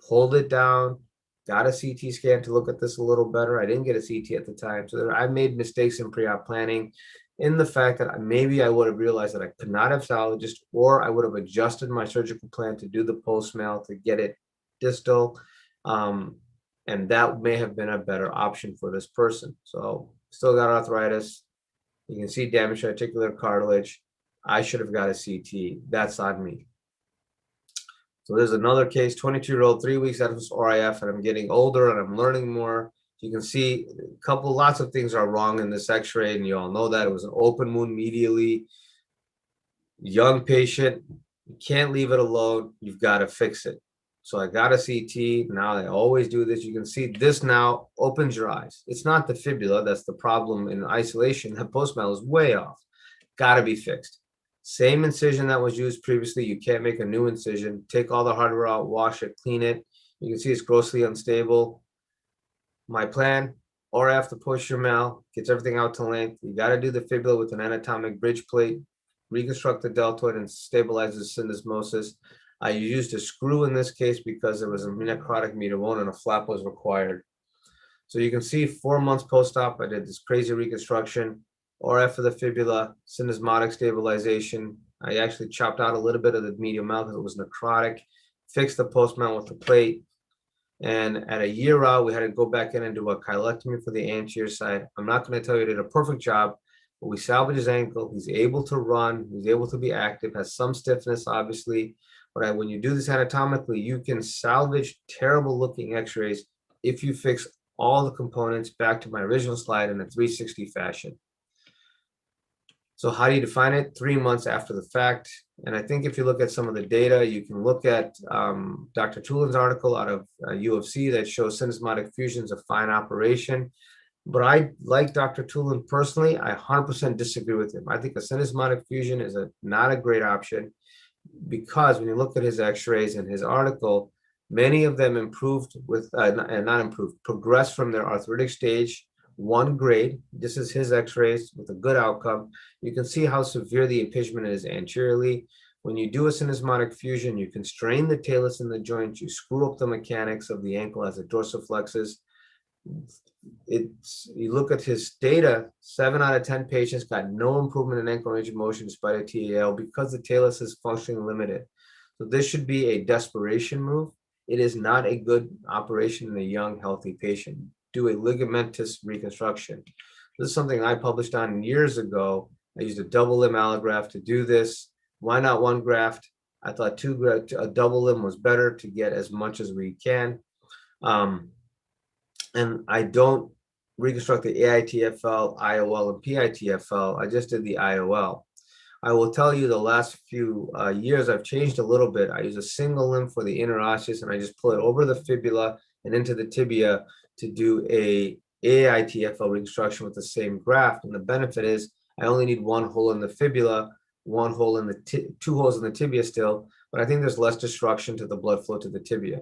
pulled it down, got a CT scan to look at this a little better. I didn't get a CT at the time. So I made mistakes in pre-op planning in the fact that maybe I would have realized that I could not have salvaged, or I would have adjusted my surgical plan to do the post-mal to get it distal. And that may have been a better option for this person. So still got arthritis. You can see damaged articular cartilage. I should have got a CT. That's on me. So there's another case, 22-year-old, 3 weeks out of his RIF, and I'm getting older and I'm learning more. You can see lots of things are wrong in this x-ray, and you all know that. It was an open wound medially. Young patient, you can't leave it alone. You've got to fix it. So I got a CT. Now I always do this. You can see this now opens your eyes. It's not the fibula. That's the problem in isolation. The post-mal is way off. Got to be fixed. Same incision that was used previously. You can't make a new incision. Take all the hardware out, wash it, clean it. You can see it's grossly unstable. My plan, RF to posterior mal, gets everything out to length. You got to do the fibula with an anatomic bridge plate, reconstruct the deltoid and stabilize the syndesmosis. I used a screw in this case because there was a necrotic medial bone and a flap was required. So you can see 4 months post-op, I did this crazy reconstruction. RF for the fibula, syndesmotic stabilization. I actually chopped out a little bit of the medial mal because it was necrotic, fixed the post-mal with the plate. And at a year out, we had to go back in and do a chylectomy for the anterior side. I'm not going to tell you he did a perfect job, but we salvaged his ankle. He's able to run. He's able to be active, has some stiffness, obviously. But when you do this anatomically, you can salvage terrible looking x-rays if you fix all the components back to my original slide in a 360 fashion. So how do you define it? 3 months after the fact. And I think if you look at some of the data, you can look at Dr. Tulin's article out of UFC that shows synesmotic fusion is a fine operation. But I like Dr. Tulin personally. I 100% disagree with him. I think a synesmotic fusion is not a great option because when you look at his x-rays and his article, many of them improved with, not improved, progressed from their arthritic stage 1 grade. This is his x-rays with a good outcome. You can see how severe the impingement is anteriorly. When you do a synesmotic fusion, you constrain the talus in the joint, you screw up the mechanics of the ankle as it dorsiflexes. You look at his data, 7 out of 10 patients got no improvement in ankle range of motion despite a TAL because the talus is functionally limited. So this should be a desperation move. It is not a good operation in a young, healthy patient. Do a ligamentous reconstruction. This is something I published on years ago. I used a double limb allograft to do this. Why not one graft? I thought a double limb was better to get as much as we can. And I don't reconstruct the AITFL, IOL, and PITFL. I just did the IOL. I will tell you the last few years I've changed a little bit. I use a single limb for the interosseous, and I just pull it over the fibula and into the tibia to do a AITFL reconstruction with the same graft. And the benefit is I only need one hole in the fibula, one hole in the two holes in the tibia still, but I think there's less destruction to the blood flow to the tibia.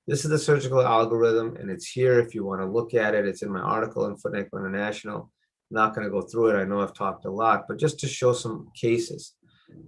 This is the surgical algorithm, and it's here if you want to look at it. It's in my article in Foot and Ankle International. Not going to go through it. I know I've talked a lot, but just to show some cases.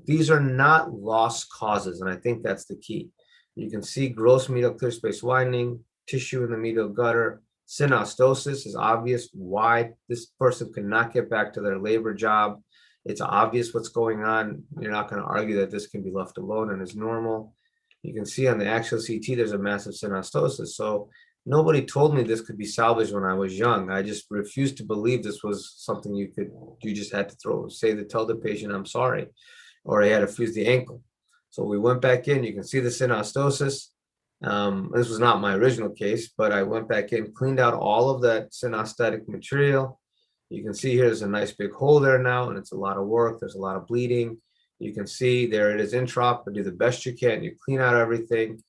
These are not lost causes, and I think that's the key. You can see gross medial clear space widening, tissue in the medial gutter. Synostosis is obvious why this person could not get back to their labor job. It's obvious what's going on. You're not going to argue that this can be left alone and is normal. You can see on the axial CT, there's a massive synostosis. So nobody told me this could be salvaged when I was young. I just refused to believe this was something you just had to tell the patient, I'm sorry, or I had to fuse the ankle. So we went back in, you can see the synostosis. This was not my original case, but I went back in, cleaned out all of that synostotic material. You can see here's a nice big hole there now, and it's a lot of work. There's a lot of bleeding. You can see there it is introp, but do the best you can. You clean out everything,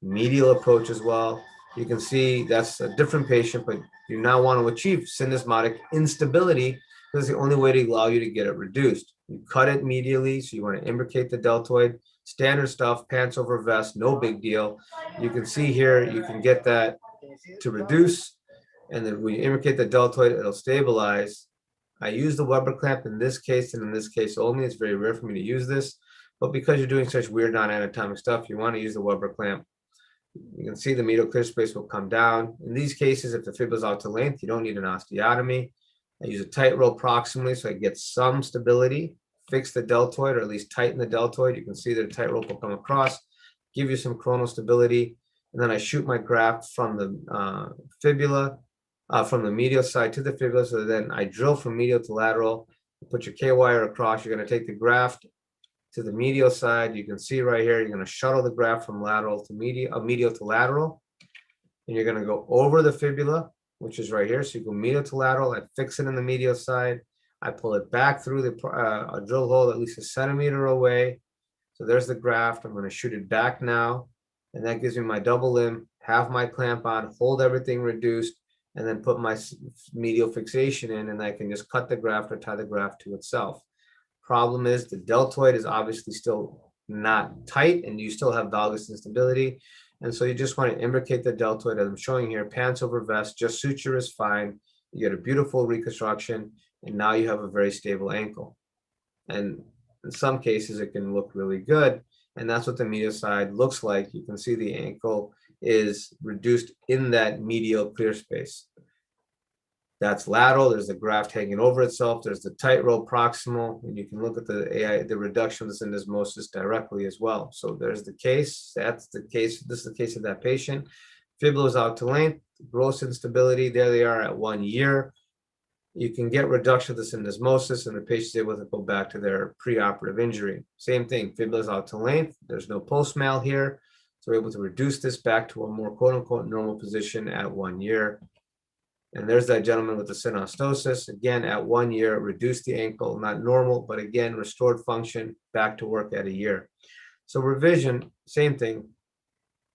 medial approach as well. You can see that's a different patient, but you now want to achieve synesmonic instability because it's the only way to allow you to get it reduced. You cut it medially, so you want to imbricate the deltoid. Standard stuff, pants over vest, no big deal. You can see here, you can get that to reduce, and then when you imbricate the deltoid, it'll stabilize. I use the Weber clamp in this case and in this case only. It's very rare for me to use this, but because you're doing such weird non-anatomic stuff, you want to use the Weber clamp. You can see the medial clear space will come down. In these cases, if the fibula is out to length, you don't need an osteotomy. I use a tightrope proximally so I get some stability, fix the deltoid, or at least tighten the deltoid. You can see that the tightrope will come across, give you some coronal stability, and then I shoot my graft from the fibula, from the medial side to the fibula. So then I drill from medial to lateral, put your K-wire across. You're going to take the graft to the medial side. You can see right here, you're going to shuttle the graft from lateral to medial to lateral. And you're going to go over the fibula, which is right here. So you go medial to lateral. I fix it in the medial side. I pull it back through the drill hole at least a centimeter away. So there's the graft. I'm going to shoot it back now. And that gives me my double limb, have my clamp on, hold everything reduced, and then put my medial fixation in, and I can just cut the graft or tie the graft to itself. Problem is the deltoid is obviously still not tight, and you still have valgus instability. And so you just want to imbricate the deltoid, as I'm showing here, pants over vest, just suture is fine. You get a beautiful reconstruction, and now you have a very stable ankle. And in some cases, it can look really good. And that's what the medial side looks like. You can see the ankle is reduced in that medial clear space. That's lateral. There's the graft hanging over itself. There's the tightrope proximal, and you can look at the reduction of the syndesmosis directly as well. So there's the case. That's the case. This is the case of that patient. Fibula is out to length. Gross instability. There they are at 1 year. You can get reduction of the syndesmosis, and the patient's able to go back to their preoperative injury. Same thing. Fibula is out to length. There's no post-mal here. So we're able to reduce this back to a more quote-unquote normal position at 1 year. And there's that gentleman with the synostosis. Again, at 1 year, reduced the ankle, not normal, but again, restored function, back to work at a year. So revision, same thing.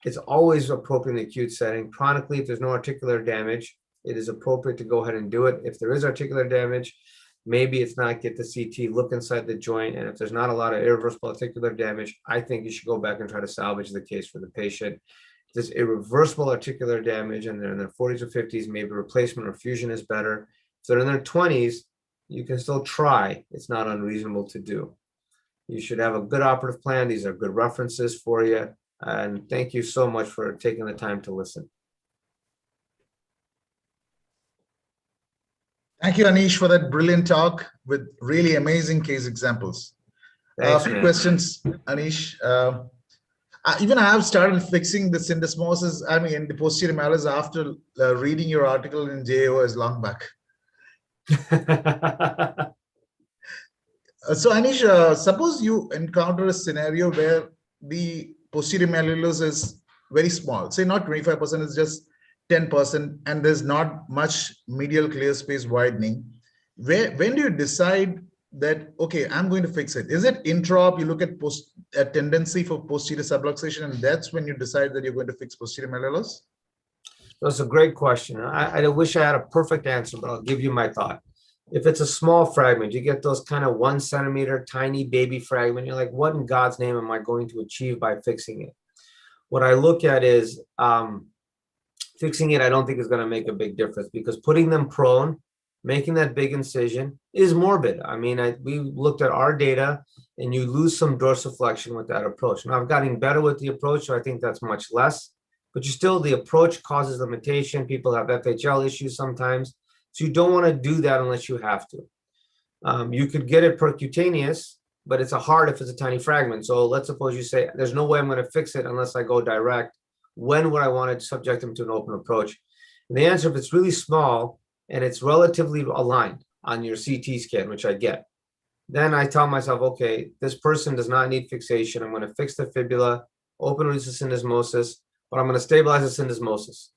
It's always appropriate in the acute setting. Chronically, if there's no articular damage, it is appropriate to go ahead and do it. If there is articular damage, maybe it's not, get the CT, look inside the joint. And if there's not a lot of irreversible articular damage, I think you should go back and try to salvage the case for the patient. If there's irreversible articular damage and they're in their 40s or 50s, maybe replacement or fusion is better. If they're in their 20s, you can still try. It's not unreasonable to do. You should have a good operative plan. These are good references for you. And thank you so much for taking the time to listen. Thank you, Anish, for that brilliant talk with really amazing case examples. A Thanks, few man. questions, Anish. Even I have started fixing the syndesmosis, I mean, the posterior malleolus after reading your article in JAOS long back. So Anish, suppose you encounter a scenario where the posterior malleolus is very small, say not 25%, it's just 10%, and there's not much medial clear space widening. When do you decide that, okay, I'm going to fix it? Is it intraop, you look at a tendency for posterior subluxation, and that's when you decide that you're going to fix posterior malleolus? That's a great question. I wish I had a perfect answer, but I'll give you my thought. If it's a small fragment, you get those kind of 1 centimeter tiny baby fragment, you're like, what in God's name am I going to achieve by fixing it? What I look at is fixing it, I don't think is going to make a big difference, because putting them prone, making that big incision is morbid. I mean, we looked at our data and you lose some dorsiflexion with that approach. Now I've gotten better with the approach, so I think that's much less, but the approach causes limitation. People have FHL issues sometimes. So you don't want to do that unless you have to. You could get it percutaneous, but it's hard if it's a tiny fragment. So let's suppose you say, there's no way I'm going to fix it unless I go direct. When would I want to subject them to an open approach? And the answer, if it's really small and it's relatively aligned on your CT scan, which I get, then I tell myself, okay, this person does not need fixation. I'm going to fix the fibula, open release the syndesmosis, but I'm going to stabilize the syndesmosis.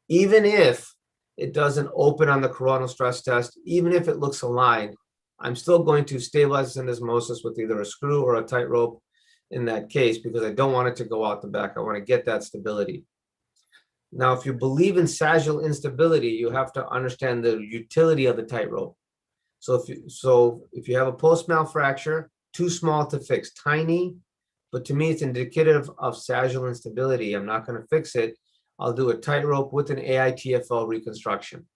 Even if it doesn't open on the coronal stress test, even if it looks aligned, I'm still going to stabilize the syndesmosis with either a screw or a tightrope in that case, because I don't want it to go out the back. I want to get that stability. Now, if you believe in sagittal instability, you have to understand the utility of the tightrope. So if you have a post-mal fracture, too small to fix, tiny, but to me it's indicative of sagittal instability. I'm not going to fix it. I'll do a tightrope with an AITFL reconstruction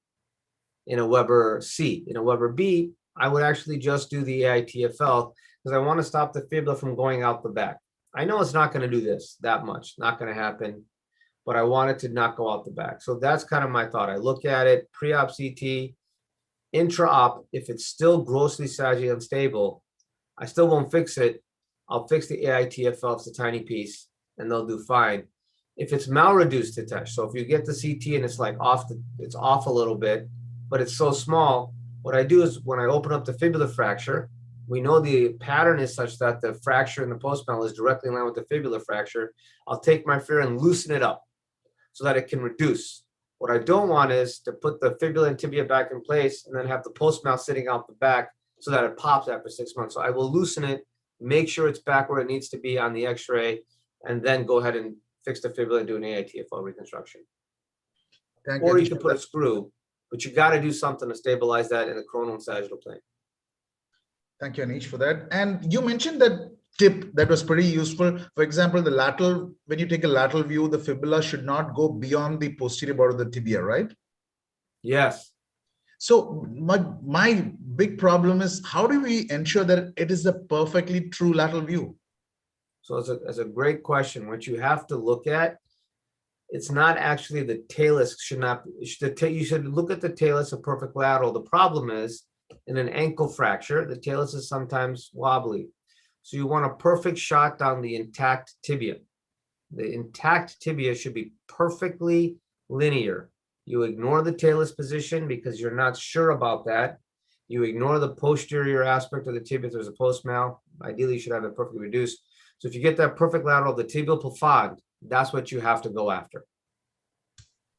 in a Weber C. In a Weber B, I would actually just do the AITFL because I want to stop the fibula from going out the back. I know it's not going to do this that much, not going to happen, but I want it to not go out the back. So that's kind of my thought. I look at it, pre-op CT, intra-op, if it's still grossly sagittally unstable, I still won't fix it. I'll fix the AITFL if it's a tiny piece, and they'll do fine. If it's malreduced to touch, so if you get the CT and it's like it's off a little bit, but it's so small, what I do is when I open up the fibula fracture, we know the pattern is such that the fracture in the post-mal is directly in line with the fibula fracture. I'll take my FAAOS and loosen it up so that it can reduce. What I don't want is to put the fibula and tibia back in place and then have the post-mal sitting out the back so that it pops after 6 months. So I will loosen it, make sure it's back where it needs to be on the x-ray, and then go ahead and fix the fibula and do an AITFL reconstruction. Or you can put a screw, but you got to do something to stabilize that in the coronal and sagittal plane. Thank you, Anish, for that. And you mentioned that tip that was pretty useful. For example, the lateral, when you take a lateral view, the fibula should not go beyond the posterior border of the tibia, right? Yes. So my big problem is, how do we ensure that it is a perfectly true lateral view? So it's a great question. What you have to look at, it's not actually the talus you should look at the talus of perfect lateral. The problem is in an ankle fracture, the talus is sometimes wobbly. So you want a perfect shot down the intact tibia. The intact tibia should be perfectly linear. You ignore the talus position because you're not sure about that. You ignore the posterior aspect of the tibia if there's a post-mal. Ideally, you should have it perfectly reduced. So if you get that perfect lateral of the tibial plafond, that's what you have to go after.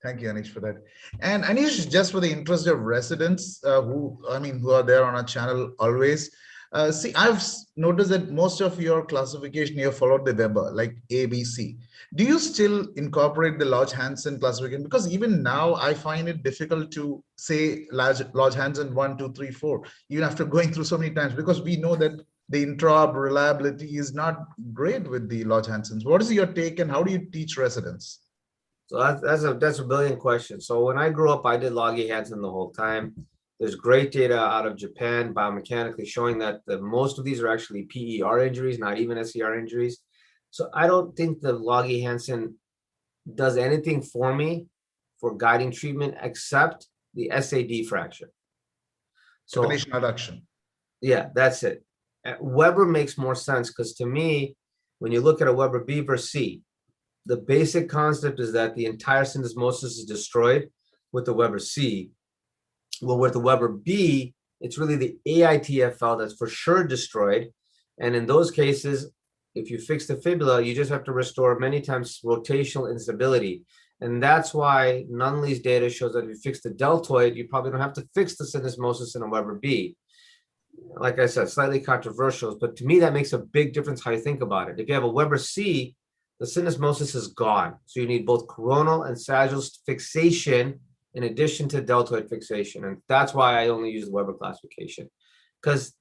Thank you, Anish, for that. And Anish, just for the interest of residents who are there on our channel always, see, I've noticed that most of your classification here followed the Weber, like A, B, C. Do you still incorporate the Lodge-Hansen classification? Because even now, I find it difficult to say Lodge-Hansen 1, 2, 3, 4, even after going through so many times, because we know that the intra-op reliability is not great with the Lodge-Hansens. What is your take, and how do you teach residents? So that's a brilliant question. So when I grew up, I did Logge-Hansen the whole time. There's great data out of Japan biomechanically showing that most of these are actually PER injuries, not even SER injuries. So I don't think the Logge-Hansen does anything for me for guiding treatment except the SAD fracture. So Supination adduction. yeah, that's it. Weber makes more sense because to me, when you look at a Weber B versus C, the basic concept is that the entire syndesmosis is destroyed with the Weber C. Well, with the Weber B, it's really the AITFL that's for sure destroyed. And in those cases, if you fix the fibula, you just have to restore many times rotational instability. And that's why Nunley's data shows that if you fix the deltoid, you probably don't have to fix the syndesmosis in a Weber B. Like I said, slightly controversial, but to me, that makes a big difference how you think about it. If you have a Weber C, the syndesmosis is gone. So you need both coronal and sagittal fixation in addition to deltoid fixation. And that's why I only use the Weber classification. Because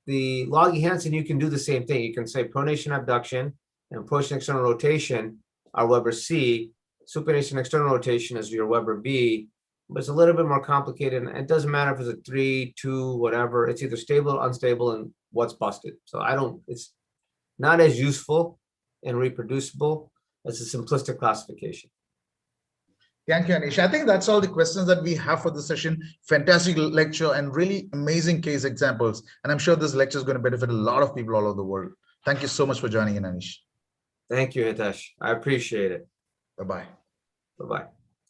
the Logie-Hansen, you can do the same thing. You can say pronation abduction and pronation external rotation are Weber C. Supination external rotation is your Weber B. But it's a little bit more complicated. And it doesn't matter if it's a 3, 2, whatever. It's either stable or unstable and what's busted. So it's not as useful and reproducible as a simplistic classification. Thank you, Anish. I think that's all the questions that we have for this session. Fantastic lecture and really amazing case examples. And I'm sure this lecture is going to benefit a lot of people all over the world. Thank you so much for joining in, Anish. Thank you, Hitesh. I appreciate it. Bye-bye. Bye-bye.